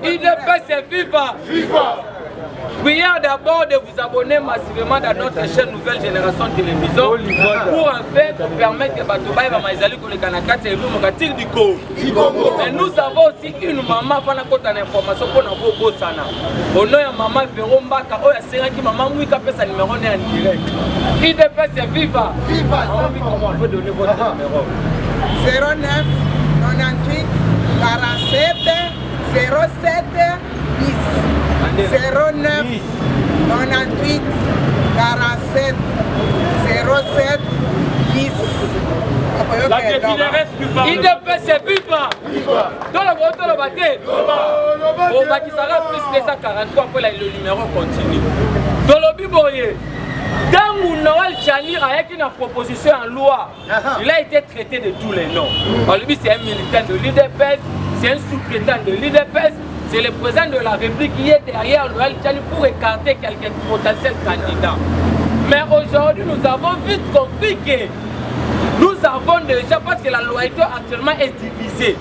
IDPS est viva. Viva. Prière d'abord de vous abonner massivement dans notre chaîne Nouvelle Génération Télévision pour en fait permettre que Batoubaï va m'aider pour le Kanaka et le Mogatir du Congo. Mais nous avons aussi une maman qui a une information pour nous pour Sana. Au nom de maman Véron Mbaka, il y a un qui maman Mouika fait sa numéro en direct. IDPS est viva. Viva. On peut donner votre numéro. 09 98 47 07 10. 09 98 47 07 10. La défilée reste plus bas. IDPS est viva. Dans le vote, le bâté. On va qui sera plus que ça 43 après le numéro continue. Dans le biboye. Quand Noël Chanir a une proposition en loi, il a été traité de tous les noms. Lui, c'est un militant de l'IDPS, c'est un sous-traitant de l'IDPS. C'est le président de la République qui est derrière Noël Tchani pour écarter quelques potentiels candidats. Mais aujourd'hui, nous avons vite compris que nous avons déjà, parce que la loyauté actuellement est divisée.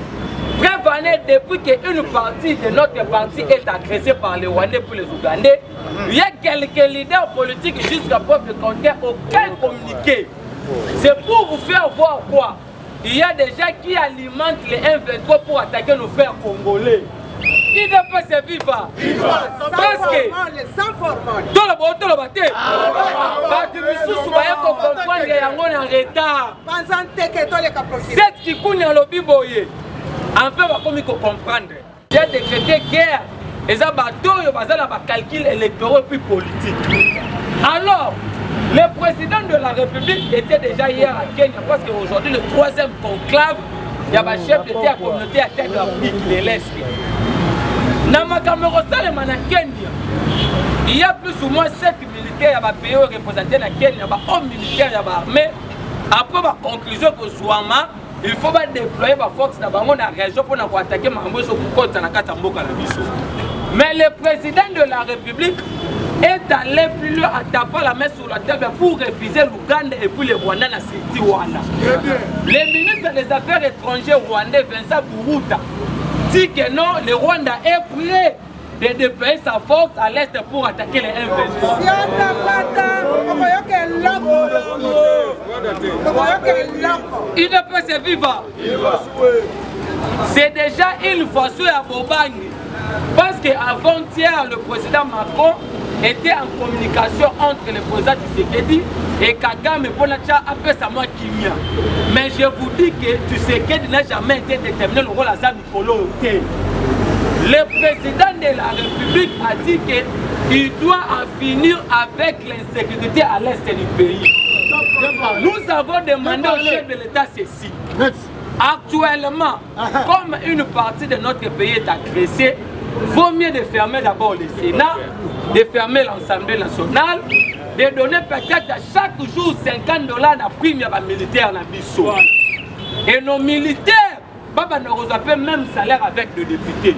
Bref, depuis qu'une partie de notre parti est agressée par les Rwandais pour les Ougandais, il y a quelques leaders politiques jusqu'à preuve de contraire aucun communiqué. C'est pour vous faire voir quoi? Il y a des gens qui alimentent les M23 pour attaquer nos frères congolais. IDPS est viva. Parce que dans le bon, dans le bâté, c'est ce qui connaît le biboye. En fait, on va comprendre. Il y a décrété guerre. Et ça, il y a un calcul électoral puis politique. Alors, le président de la République était déjà hier à Kenya parce qu'aujourd'hui, le 3e conclave, il y a un chef de la communauté à tête d'Afrique de l'Est. Dans ma caméra, il y a plus ou moins 7 militaires qui ont représenté la Kenya, il y a 11 militaires, il y a l'armée. Après la conclusion que Souama, il faut déployer la force dans la région pour attaquer Mambozo pour la Katamboka. Mais le président de la République est allé plus loin à taper la main sur la table pour refuser l'Ouganda et puis les Rwandais dans cette Rwanda. Le ministre des Affaires étrangères rwandais, Vincent Buruta, dit que non, le Rwanda est prêt de déployer sa force à l'est pour attaquer les M23. IDPS est viva. C'est déjà une façon à Bobangi. Parce qu'avant-hier, le président Macron était en communication entre le président Tshisekedi et Kagame pour appeler sa moi Kimia. Mais je vous dis que Tshisekedi n'a jamais été déterminé le rôle à Zamikolo. Le président de la République a dit qu'il doit en finir avec l'insécurité à l'est du pays. Nous avons demandé au chef de l'État ceci. Actuellement, comme une partie de notre pays est agressée, vaut mieux de fermer d'abord le Sénat, de fermer l'Assemblée nationale, de donner peut-être à chaque jour $50 de prime à militaires dans Bissau. Et nos militaires, Baba ne reçoit pas le même salaire avec les députés.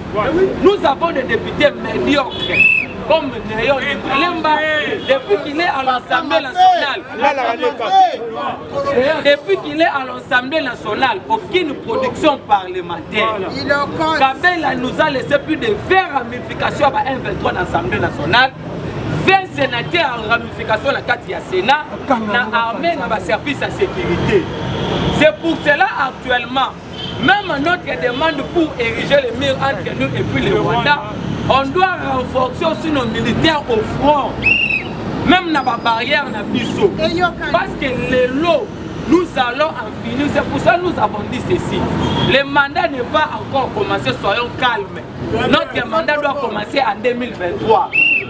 Nous avons des députés médiocres, comme Néon Lemba, depuis qu'il est à l'Assemblée nationale. Depuis qu'il est à l'Assemblée nationale, aucune production parlementaire. Kabila nous a laissé plus de 20 ramifications à M23 dans l'Assemblée nationale. 20 sénateurs en ramification à la 4 Sénat, dans l'armée, dans le service à sécurité. C'est pour cela actuellement, même notre demande pour ériger les murs entre nous et puis les Rwandais, on doit renforcer aussi nos militaires au front, même dans la barrière dans Bissau. Parce que les lots, nous allons en finir. C'est pour ça que nous avons dit ceci. Le mandat n'est pas encore commencé, soyons calmes. Notre mandat doit commencer en 2023.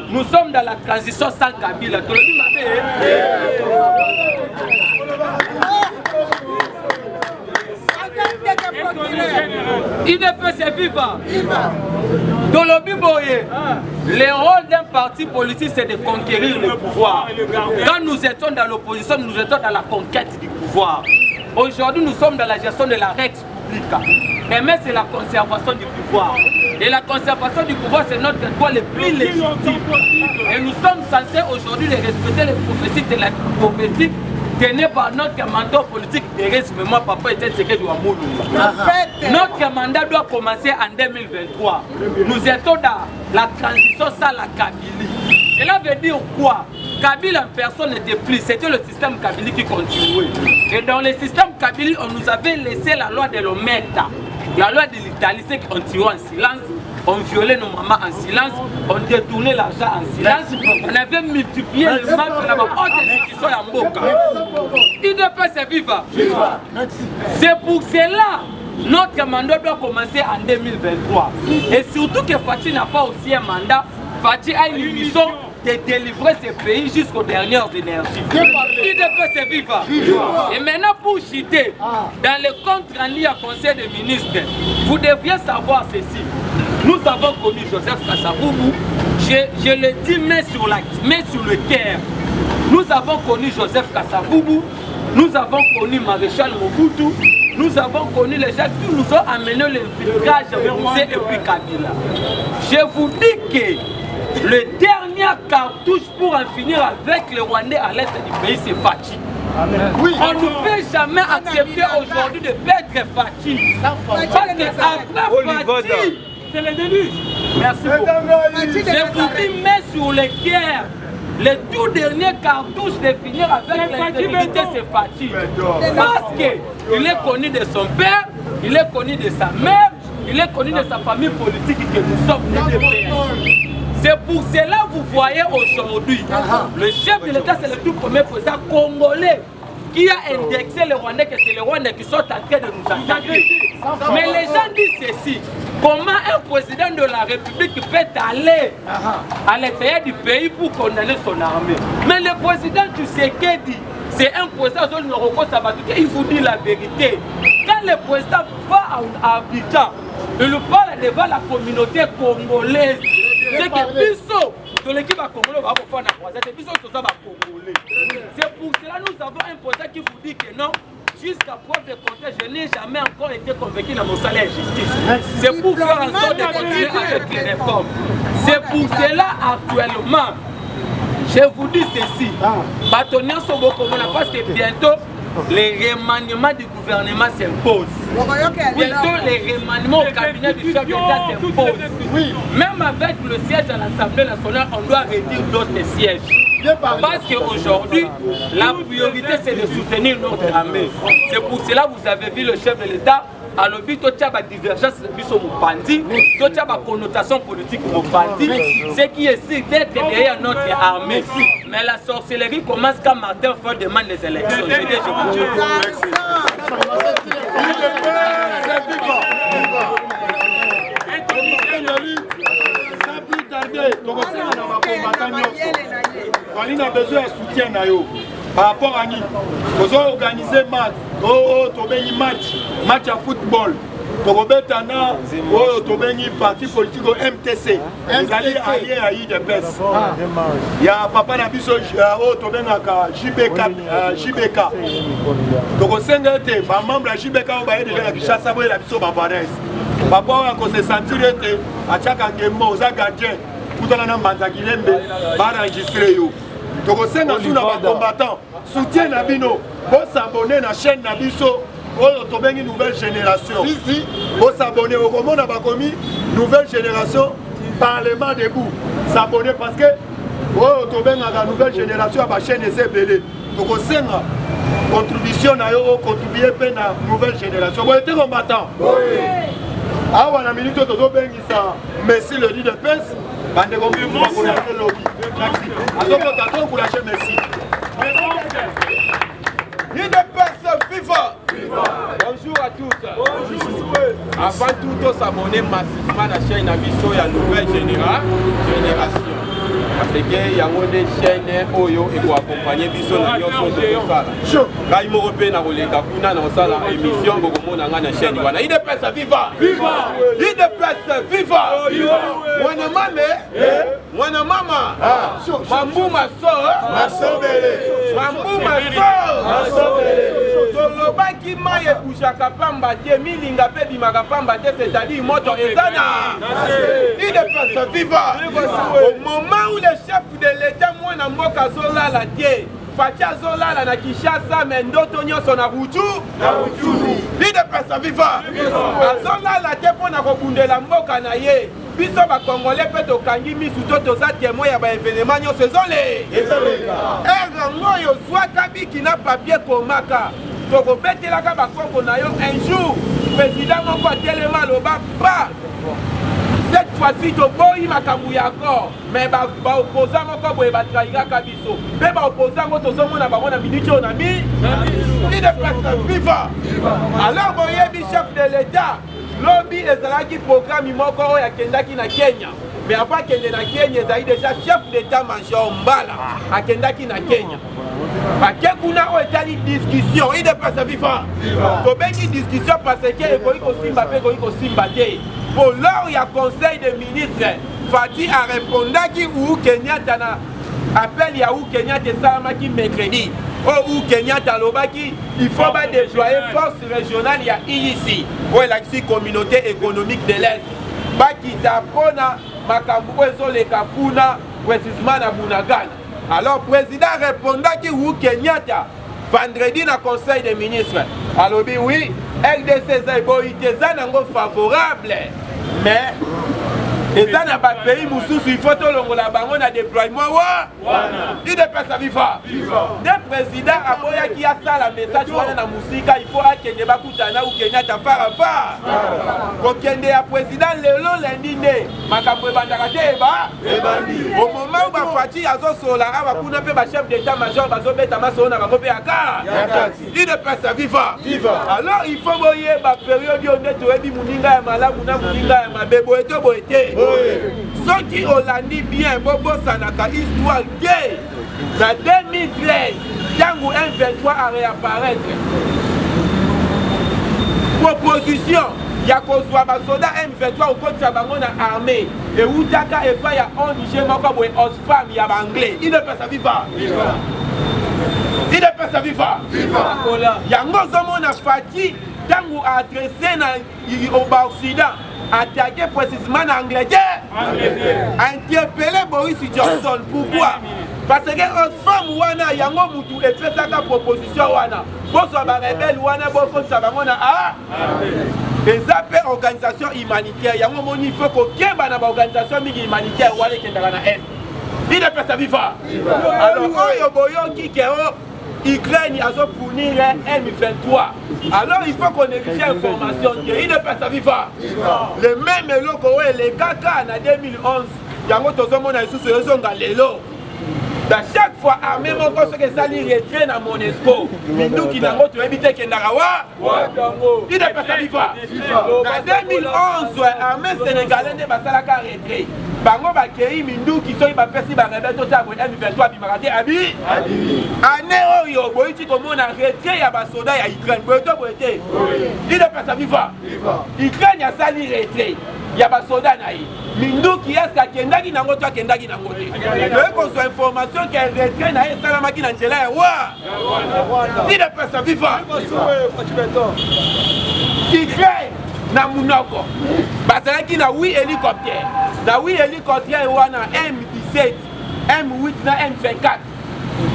Nous sommes dans la transition sans Kabila. IDPS viva. Dans le Biboye, le rôle d'un parti politique, c'est de conquérir le pouvoir. Quand nous étions dans l'opposition, nous étions dans la conquête du pouvoir. Aujourd'hui, nous sommes dans la gestion de la Rex Publica. Mais c'est la conservation du pouvoir. Et la conservation du pouvoir, c'est notre droit le plus légitime. Et nous sommes censés aujourd'hui de respecter les prophéties de la prophétie tenue par notre mentor politique Thérèse Mémoire Papa et Tshisekedi Wamulunga. Notre mandat doit commencer en 2023. Nous étions dans la transition sans la Kabylie. Cela veut dire quoi? Kabyle en personne n'était plus, c'était le système Kabylie qui continuait. Et dans le système Kabylie, on nous avait laissé la loi de l'Ometa, la loi de l'Italie, c'est qu'on tirait en silence, on violait nos mamans en silence, on détournait l'argent en silence, on avait multiplié le mal de la haute institution à Mboka. IDPS viva. C'est pour cela notre mandat doit commencer en 2023. Et surtout que Fachi n'a pas aussi un mandat, Fachi a une mission de délivrer ce pays jusqu'aux dernières énergies. IDPS viva. Et maintenant pour citer, dans le compte rendu à Conseil des ministres, vous devriez savoir ceci. Nous avons connu Joseph Kasavubu, je le dis main sur le cœur. Nous avons connu Joseph Kasavubu, nous avons connu Maréchal Mobutu, nous avons connu les gens qui nous ont amené le village Musée et puis Kabila. Je vous dis que le dernier cartouche pour en finir avec les Rwandais à l'est du pays, c'est Fachi. Oui. On ne peut jamais accepter aujourd'hui de perdre Fachi. Parce qu'après Fachi, c'est le début. Merci beaucoup. Je vous dis, mets sur le cœur. Le tout dernier cartouche de finir avec l'insécurité, c'est Fachi. Parce qu'il est connu de son père, il est connu de sa mère, il est connu de sa famille politique que nous sommes des pays. C'est pour cela que vous voyez aujourd'hui, le chef de l'État, c'est le tout premier président congolais qui a indexé les Rwandais, que c'est les Rwandais qui sont en train de nous attaquer. Mais les gens disent ceci, comment un président de la République peut aller à l'intérieur du pays pour condamner son armée? Mais le président Tshisekedi, c'est un président dont nous reconnaissons, il vous dit la vérité. Quand le président va à Abidjan, il parle devant la communauté congolaise. C'est que Bisso, de l'équipe à Congolais, va faire la croisade, c'est Bisso qui va Congolais. C'est pour cela que nous avons un président qui vous dit que non, jusqu'à preuve de contraire, je n'ai jamais encore été convaincu dans mon salaire justice. C'est pour faire en sorte de continuer avec les réformes. C'est pour cela actuellement, je vous dis ceci, bâtonniers sont beaucoup parce que bientôt, les remaniements du gouvernement s'imposent. Bientôt, les remaniements au cabinet du chef d'État s'imposent. Oui. Même avec le siège à l'Assemblée nationale, on doit réduire d'autres sièges. Parce qu'aujourd'hui, la priorité, c'est de soutenir notre armée. C'est pour cela que vous avez vu le chef de l'État. Alors, il y a une divergence de la connotation politique ce qui est sûr d'être derrière notre armée. Mais la sorcellerie commence quand Martin Ford demande les élections. On a besoin de soutien. Par rapport à nous, nous avons organisé match à football. Nous avons un parti politique au MTC. Nous allons allier à IDPS. Il y a Papa Nabiso JBK. Nous avons un membre de JBK qui est déjà la Biso Bavarès. Papa a se sentir à chaque engagement aux gardiens pour donner un mandagilembe pour enregistrer. Donc, on sait que nous avons des combattants. Soutien Nabino, pour s'abonner à la chaîne Nabiso, pour une nouvelle génération. Pour s'abonner au moment où on a commis nouvelle génération, Parlement debout. S'abonner parce que pour la nouvelle génération, à la chaîne SBL. Donc, on sait que contribution à contribuer à la nouvelle génération. Vous êtes combattant. Oui. Alors, on a minute de merci le dit de pèse. Merci. IDPS viva. Bonjour à tous. Avant tout, s'abonner massivement à la chaîne Abisso et à Nouvelle Génération. parce que yango nde chaîne oyo ekoaccompagne biso na nyonso tokosala ngai moko mpe na koleka kuna na kosala émission bokomona ngai na chaîne wana idps viva idps viva mwana mama mambuma so tolobaki mai ekushaka pamba te milinga mpe bimaka pamba te c'est-à-dire moto eza na idps viva au moment où le chef de l'état mwana mboka azolala te Fachi azolala na Kinshasa me ndoto nyonso na Rutshuru idps viva azolala te mpo na kokundela mboka na ye biso bakongole mpe tokangi misu to toza témoin ya baévénement nyonso ezole erango oyo zwaka biki na papier komaka tokobetelaka bakongo na yo un jour président moko atelema aloba pa cette fois-ci toboyi makambo ya accord mais baopposant moko boye batrahiraka biso mpe baopposant ngo tozomona bango na minute oyo na mi idps viva alors boyebi chef de l'état lobi ezalaki programme moko oyo akendaki na Kenya mais avant akende na Kenya ezali déjà chef d'état major mbala akendaki na Kenya ake kuna oyo etali discussion idps viva tobengi discussion parce que ekoki kosimba mpe ekoki kosimba te po lors ya conseil des ministres Fati arépondaki Uhuru Kenyatta na appel ya Uhuru Kenyatta esalamaki mercredi oyo Uhuru Kenyatta alobaki il faut badéployer force régionale ya IEC oyo elakisi communauté économique de l'Est bakita mpona makambo oyo ezoleka kuna précisement na Bunagana. Alors président répondaki Uhuru Kenyatta vendredi na conseil des ministres alobi oui RDC eza eboyi te eza nango favorable mais eza na bapays mosusu il faut tolongola bango na déploiement wana idps viva nde président aboyaki asala message wana na mosika il faut akende bakutana Kenyatta farafar kokende ya président lelo lendi nde makambo ebandaka te au moment où Fachi azosola awa kuna mpe bachef d'état major bazobeta masolo na bango mpe aka idps viva alors il faut boyeba période oyo nde toyebi moninga ya malamu na moninga ya mabe boye to boye te soki olandi bien bobosanaka histoire te na 2013 ntango M23 a réapparaître proposition ya kozwa basoda M23 okotisa bango na armée eutaka epai ya ONG moko boye Oxfam ya baanglais idps viva yango ozomona Fati ntango aadresse na baoccident attaqué précisément en Angleterre, interpellé Boris Johnson. Pourquoi? Parce que Oxfam wana yango mutu et fait sa proposition wana. Boso ba rebelle wana bofo sabangona a. Les appels organisation humanitaire yango moni faut ko kemba na ba organisation humanitaire wale kendaka na est. Il est pas sa viva. Alors oyo boyoki kero Ukraine a fournir M23. Alors il faut qu'on ait l'information qu'il ne peut pas vivre. Le même logo les caca en 2011. Yango tozomona sous raison galelo. Chaque fois armée mon poste que ça lui retrait dans Monesco. Nous qui n'avons pas évité que Narawa. Il ne peut pas vivre. En 2011 armée sénégalaise ne va pas la retrait. Bango bakei mindu qui sont ba pesi ba rebelle total M23 bimarate abi ane oyo boiti komona retrait ya ba soda ya Ukraine boito boite il ne peut pas vivre Ukraine ya sali retrait ya ba soda na yi mindu qui est ka kendaki nango to kendaki nango te donc on soit information que retrait na yi salamaki na njela ya wa il ne peut pas vivre Ukraine na munoko bazalaki na 8 hélicoptères na 8 hélicoptères wana M17 M8 na M24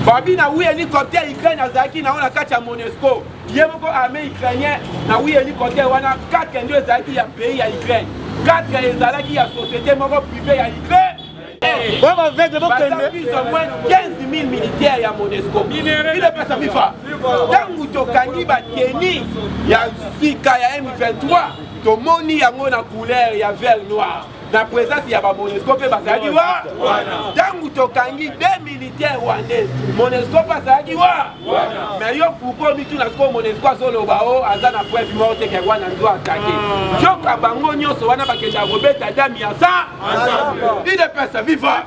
babi na 8 hélicoptères Ukraine azalaki na ona kati ya Monesco yemoko armée ukrainien na 8 hélicoptères wana 4 ndio ezalaki ya pays ya Ukraine 4 ezalaki ya société moko privée ya Ukraine plus ou moins 15 000 militaires ya Monesco. Il ne peut pas vivre. Tangu tokangi bateni ya sika ya M23 tomoni yango na couleur ya vert noir na présence ya ba Monesco pe bazali wa tangu tokangi des militaires rwandais Monesco bazali wa mais yo pourquoi bitu na sko Monesco azoloba o aza na preuve morte ke wana ndo attaquer joka bango nyonso wana bakenda robeta dami asa ide pesa viva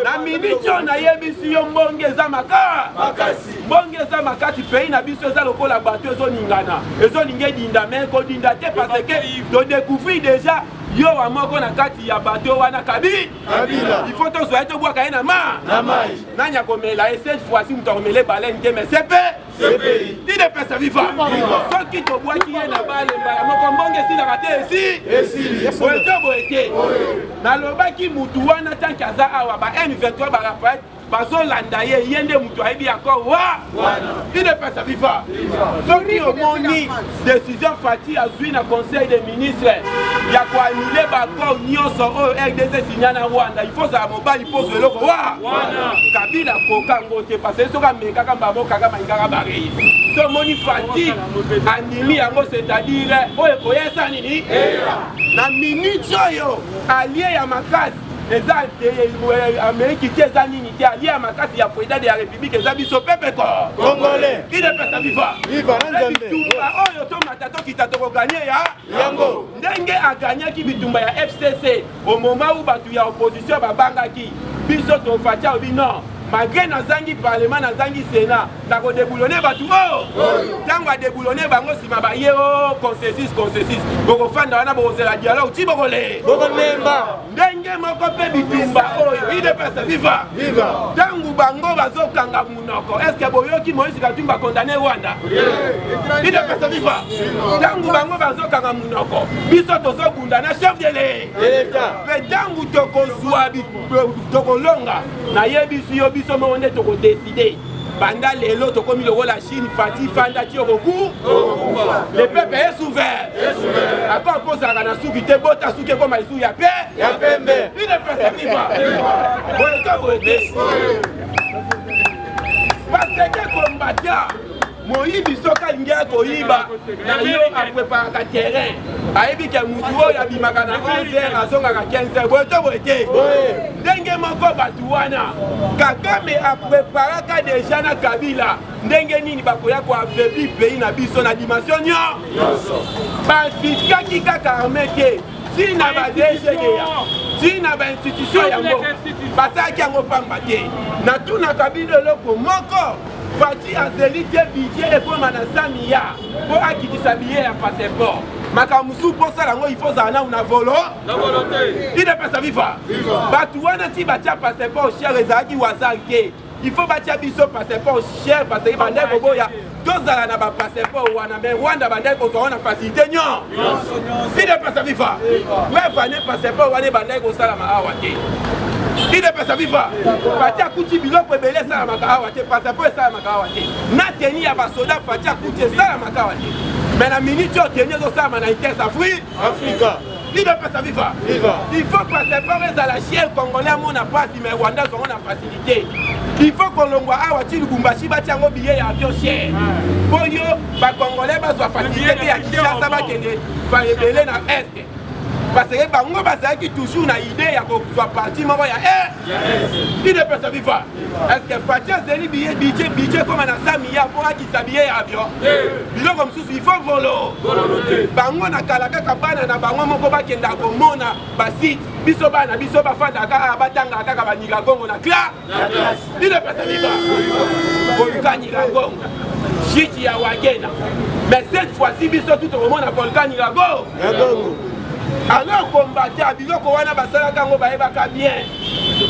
na minitio na yebisi yo mbonge za makasi mbonge za makasi pays na biso za lokola bato ezo ningana ezo ninge dinda mais ko dinda te parce que to découvrir déjà yo wa moko na kati ya bato wana kabila il faut to soit to bwa kaina na mai nanya komela et cette fois-ci mutakomele baleine te mais c'est ide pesa viva soki to bwa ki na bale mbaya moko mbonge si na kate esi boete na lobaki mutu wana tanki aza awa ba M23 ba rapet bazolanda ye yende mutu ayebi akor wa ide pesa viva soki omoni décision fati azwi na conseil des ministres ya koanule bakor nyonso oyo RDC sinya na Rwanda il faut za mobali pose eloko wa kabila kokango te parce que soki amekaka mbabo kaka mangaka bareye so moni fati andimi yango c'est-à-dire oyo koyesa nini na minute oyo allié ya makasi eza Amérique qui eza nini te allié ya makasi ya président de la République eza biso pepe congolais ide pesa viva bitumba oyo tomata tokita tokoganye yango ndenge aganyaki bitumba ya FCC au moment où bato ya opposition babangaki biso tofatia obi non malgré nazangi parlement nazangi sénat nakodeboulone bato ntango adeboulone bango nsima baye o consensus bokofanda wana bokozela dialogue ti bokolemba ndenge moko mpe bitumba oyo ide pesa viva ntango bango bazokanga munoko estce boyoki Moïse Katumbi bakondane Rwanda ide pesa viva ntango bango bazokanga munoko biso tozobunda na chef de l'État mpe ntango tokozwa tokolonga nayebisi yo biso mo nde tokodeside banda lelo tokomi lokola Chine fati fanda ti okoku le peuple est souverain encore posaka na suki te bota suki ekoma isu ya pembe ine pesa viva boyete parce que combattant moyibi soka alingi akoyiba na yo apreparaka terrain ayebi ke mutu oyo abimaka na 11h azongaka 15h boyete ndenge moko bato wana Kagame apreparaka deja na Kabila ndenge nini bakoya koaffaiblir pays na biso na dimension nyonso bafikaki kaka arme te tina badeshegeya tina bainstitution yango basalaki yango pamba te na tuna Kabila eloko moko Fati azeli te budget ekoma na 100 milliards po akitisa billet ya passeport makamusu posa lango il faut zana una volonté ide pesa viva batu wana ti batia passeport cher ezalaki wazalite il faut batia biso passeport cher parce que bande boboya tozala na ba passeport wana mais Rwanda bande kozwa na facilité ide pesa viva ouais bane passeport wana bande kozala ma awa te ide pesa viva Fati akuti biloko ebele sala makawa te passeport sala makawa te na teni ya basoda Fati akuti sala makawa te mais la minute yo teni zo sala na Inter Africa ide pesa viva il faut passeport ezala chien congolais mona passe mais Rwanda zo na facilité il faut qu'on longwa awa ti Lubumbashi batiango billet ya avion cher po yo ba congolais bazwa facilité ya Kinshasa bakende fa ebele na est parce que bango bazalaki toujours na idée ya kozwa parti moko ya ide pesa viva est-ce que Fati azeli budget comme na 100 milliards pour akisa billet ya avion biloko mosusu il faut volonté bango na kala kaka bana na bango moko bakenda komona basite biso bana biso bafandaka batanga kaka banyika Congo na classe ide pesa viva volcan Nyiragongo chiti ya Wagena mais cette fois-ci biso tout au monde na volcan Nyiragongo alors combattre biloko wana basalaka ngo bayebaka bien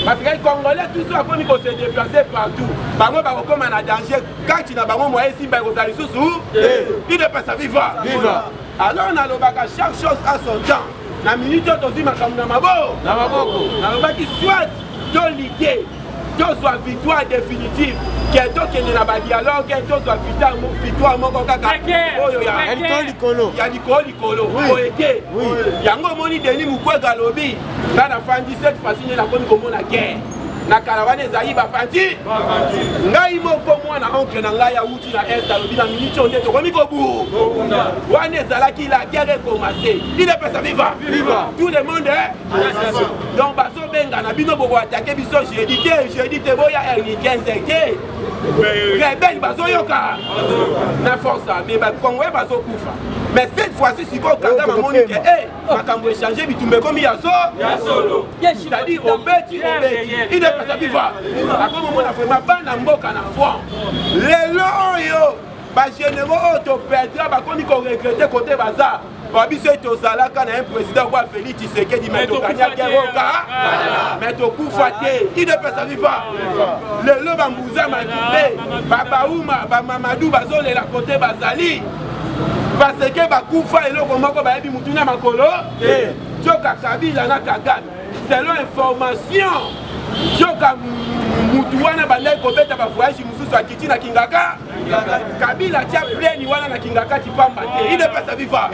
parce que les Congolais tous ceux qui vont se déplacer partout bango bakokoma na danger kati na bango moyen simba ekozala lisusu ide pesa viva alors nalobaka chaque chose à son temps na minute oyo tozwi makambo na maboko nalobaki soit tolike tozwa victoire définitive ke tokende na badialogue tozwa victoire moko kaka oyo ya likolo oyeke yango omoni Denis Mukwege alobi nga na fandi cette fois-ci nakomi komona guerre na caravane ezali bafandi ngai moko mwana oncle na ngai auti na est alobi na minute onde tokomi kobu wana ezalaki la guerre commencé il est pas viva tout le monde donc bazobenga na bino boko attaquer biso jeudi te boya erni 15 te rebelle bazoyoka na force mais bakongwe bazokufa mais cette fois-ci si ko kanga mamoni ke makambo échanger bitumbe komi ya solo c'est-à-dire obeti il est pas viva akomo mona vraiment bana mboka na fond lelo oyo ba généraux auto perdra bakomi ko regretter côté baza babiso tozalaka na un président kwa Félix Tshisekedi mais tokanya keroka mais tokufa te il est pas viva lelo bambuza makibe babauma bamamadou bazolela côté bazali parce que bakufa eloko moko bayebi mutu na makolo joka Kabila na Kagame selon information joka mutu wana bandai kobeta bafoyaji mususu akiti na Kingaka Kabila tia pleni wana na Kingaka tipamba te il est pas viva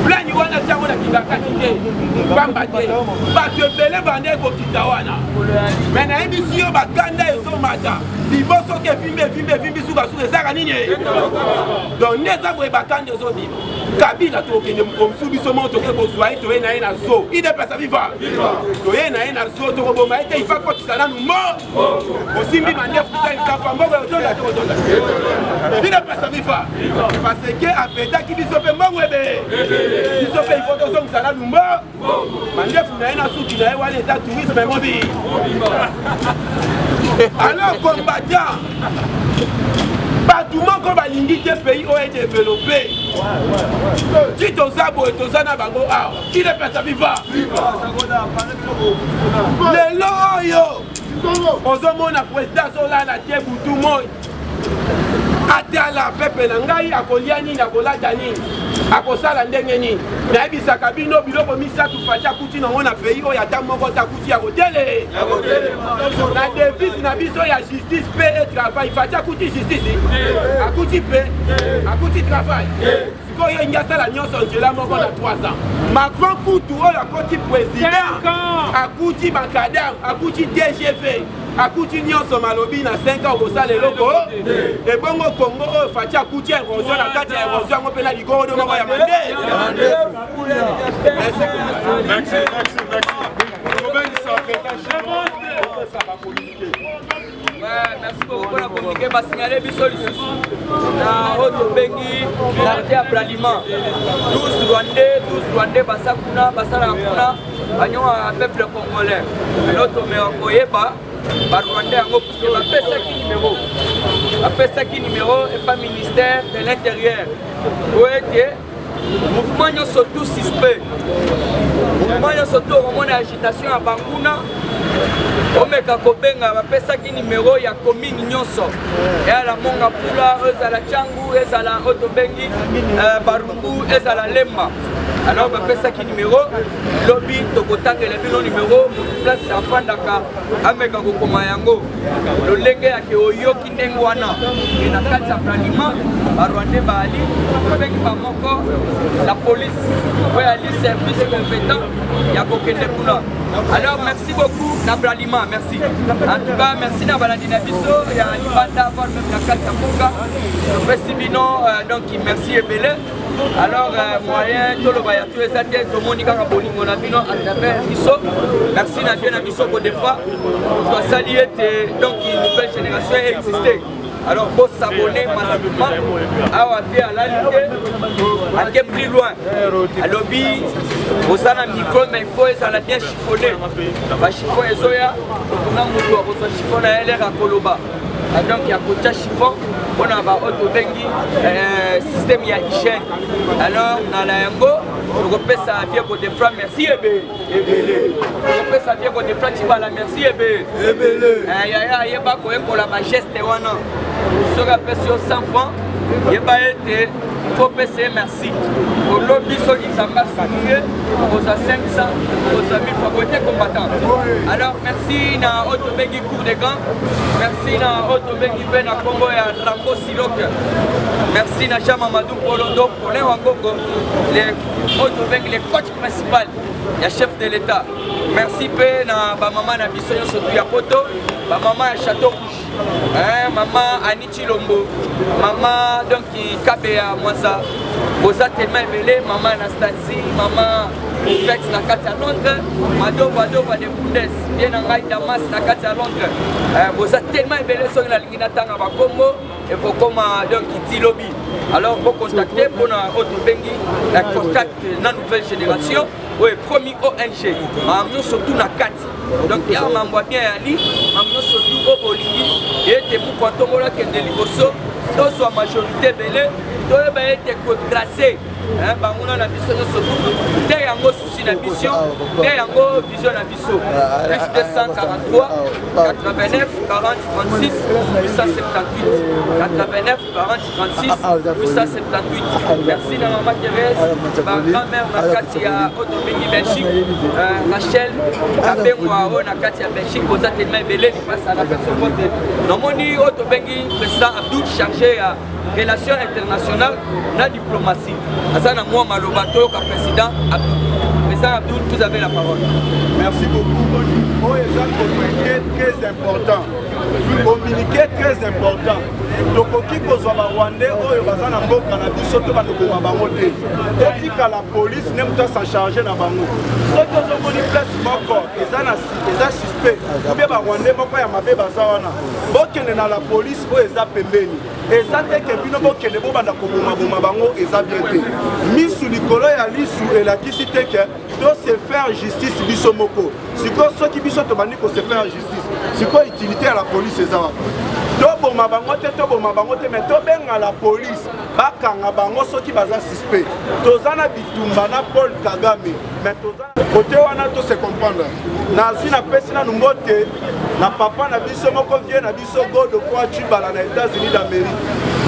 pleni wana tia wana Kingaka te pamba te bato ebele bandai kokita wana mais na yebi si yo bakanda ezomata liboso ke vimbe suka ezaka nini donc neza boye bakanda ezobima Kabila tokende mokomsu biso mo toke kozwa ye toye na ye na zo il est pas viva toye na ye na zo tokoboma ye te il faut kotisa nanu mo osimbi mandefu sa isafa mboko otonda te otonda il est pas viva parce que apetaki biso mpe mbongo ebele biso mpe il faut tozongisa nanu mo mandefu na ye na suki na ye wana eta tourisme mobi alors combattant bato moko balingi te pays oyo développé ti toza boye toza na bango awa il est pas viva lelo oyo ozomona président azolala te butu moi atala pepe na ngai akolia nini akolata nini akosala ndenge nini nayebisaka bino biloko misatu fati akuti nango na pays oyo ata moko takuti ya kotele na devise na biso ya justice mpe e travail fati akuti justice akuti mpe akuti travail sikoyo engi asala nyonso nzela moko na 3 ans Macron kutu oyo akoti président akuti bakadam akuti DGV akuti nyonso malobi na 5 ans okosala eloko ebongo Congo oyo fati akuti érosion na kati ya érosion yango mpe na ligorodo moko ya mande. Merci beaucoup pour la communiquer. Va signaler biso lisusu na oto bengi quartier ya Bralima 12 Rwandais basa kuna basala kuna banyoa peuple congolais l'autre me koyeba ba Rwandais yango puisque bapesaki numéro et pas ministère de l'intérieur oete mouvement nyonso tout suspect mouvement nyonso tout omona agitation ya banguna omeka kobenga bapesaki numéro ya commune nyonso eyala monga pula ezala changu ezala otobengi barumbu ezala lemba alors bapesaki numéro lobi tokotangela bino numéro place afandaka ameka kokoma yango lolenge yake oyoki ndenge wana na kati ya Bralima barwande baali obengi bamoko la police oyo ali service compétent ya kokende kuna. Alors merci beaucoup na Bralima, merci. En tout cas merci na balandi na biso ya libanda voir même la carte ya mboka. Merci bino donc merci ebele. Alors moyen toloba ya tous les amis to monika ka bolingo na bino à travers biso. Merci na bien na biso ko des fois on doit saluer donc une nouvelle génération exister. Alors pour s'abonner massivement à faire à la lutte, aller plus loin. À lobby, aux ana micro, mais il faut ça bien chiffonner. Va chiffonner Zoya, on a moto, on va chiffonner elle à Koloba. Donc il y a coach chiffon, on a va auto-bengi, système il y a hygiène. Alors dans la yango, on repère ça vient pour des frères, merci Ebe. On repère ça vient pour des frères, tu vas la merci Ebe. Il y a pas quoi pour la geste wana. Sur la pression 100 francs, il y a pas été il faut payer merci. Pour lobby, ils s'ambassent aux 500, aux 1000 fois côté combattant. Alors merci na Otobengi Cour des Grands, merci na Otobengi Ben à Congo et à Rambo Silok, merci na Jean Mamadou Polondo, Paulin Wangogo, les Otobengi, les coachs principaux, les chefs de l'État. Merci pe na ba maman na biso surtout ya poto, ba maman à Château Rouge, maman Anichi Lombo, maman donc Kabea Mwanza, Boza tellement belé, maman Anastasie, maman Fex na kati à Londres, Madova de Bundes, bien en Gaï Damas na kati à Londres. Boza tellement belé sur la ligne Natanga ba Congo et pour comme donc Iti Lobby. Alors vous contactez pour na Otobengi, la contact la nouvelle génération. Oui, promis ONG, mais surtout na kati. Donc il y a un membre bien ali, mais surtout au Bolivie et te pour quand on voit que de liboso, donc soit majorité belé, donc il va être grâce. On a vision surtout derrière un souci d'ambition, derrière un vision d'ambition. Plus 243, 89, 40, 36, 878. 89, 40, 36, 878. Merci à maman Thérèse, ma grand-mère Nakatia Otobengi Belgique, Rachel, Abengwa Nakatia Belgique, vous êtes tellement belé, il passe à la personne. Nomoni Otobengi, président Abdou, chargé à relations internationales, la diplomatie. Azana moi Malobato, président Abdou. Président Abdou, vous avez la parole. Merci beaucoup. Oh, c'est très important. Communiquer très important. Donc, qui cause à Rwandais, oh, il va s'en avoir cannabis, surtout dans le Bangoté. Tandis que la police n'aime pas s'en charger dans le Bango. Ceux qui ont mis place, ils ont suspect. Ou bien Rwandais, ils ont fait Bazawana. Bon, dans la police, ils ont pembeni. Et ça, c'est que nous avons fait des Bango, ils ont bien été. Mis sous Nicolas et Alice, et la qui cité que doit se faire justice, Bissomoko. C'est quoi ceux qui sont demandés pour se faire justice? C'est quoi l'utilité à la police? Tobo mabangote, mais tobenga la police, bakanga bango soki baza suspect. Tozana bitumba na Paul Kagame, mais tozana côté wana to se comprendre. Nazi na pesi na numbote, na papa na biso moko vient na biso God of War Chibala na États-Unis d'Amérique.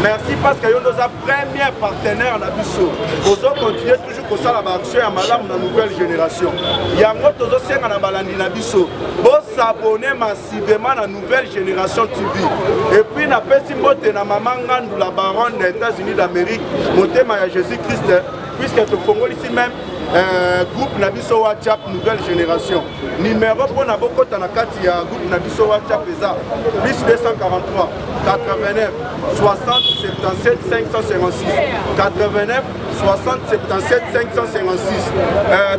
Merci parce que nous sommes premier partenaire na biso. Vous continuez toujours comme ça la action à malam na nouvelle génération. Yango tozo senga na balandi na biso. Vous s'abonnez massivement à la nouvelle génération TV. Et puis na pesi mote na maman Ngandou la baronne des États-Unis d'Amérique, motema ya Jésus-Christ, puisque tu fongoli ici même groupe Nabiso WhatsApp nouvelle génération. Numéro pour Naboko Tanakati ya groupe Nabiso WhatsApp eza plus 243 89 60 77 556 89 60 77 556.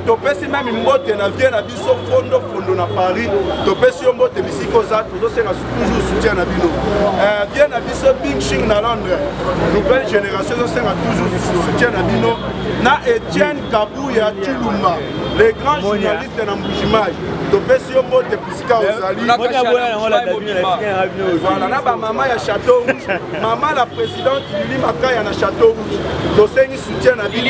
Topesi même une motte na vie na biso fondo na Paris. Topesi yo motte bisiko za toujours soutien na bino. Bien na biso Big Shing na Londres. Nouvelle génération ça toujours soutien na bino. Na Etienne Kabouya Chilumba, les grands journalistes dans Mbujimai. Topesi yo motte bisika ozali. Voilà, na ba maman ya Château Rouge. Maman la présidente Lili Makaya na Château Rouge. Tosengi soutien na bino.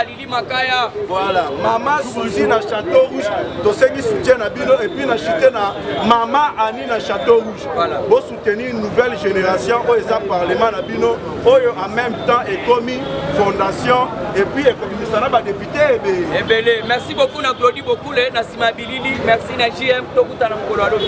Lili Makaya. Voilà, maman Suzy na Château Rouge. Tosengi soutien na bino et puis na chité na maman Annie na Château Rouge. Voilà. Pour soutenir une nouvelle génération au Parlement na bino, en même temps économie, fondation et puis économie ça na député Ebele. Merci beaucoup, on applaudit beaucoup les Nassima Bilili. Merci na JM Tokuta na Mkolo.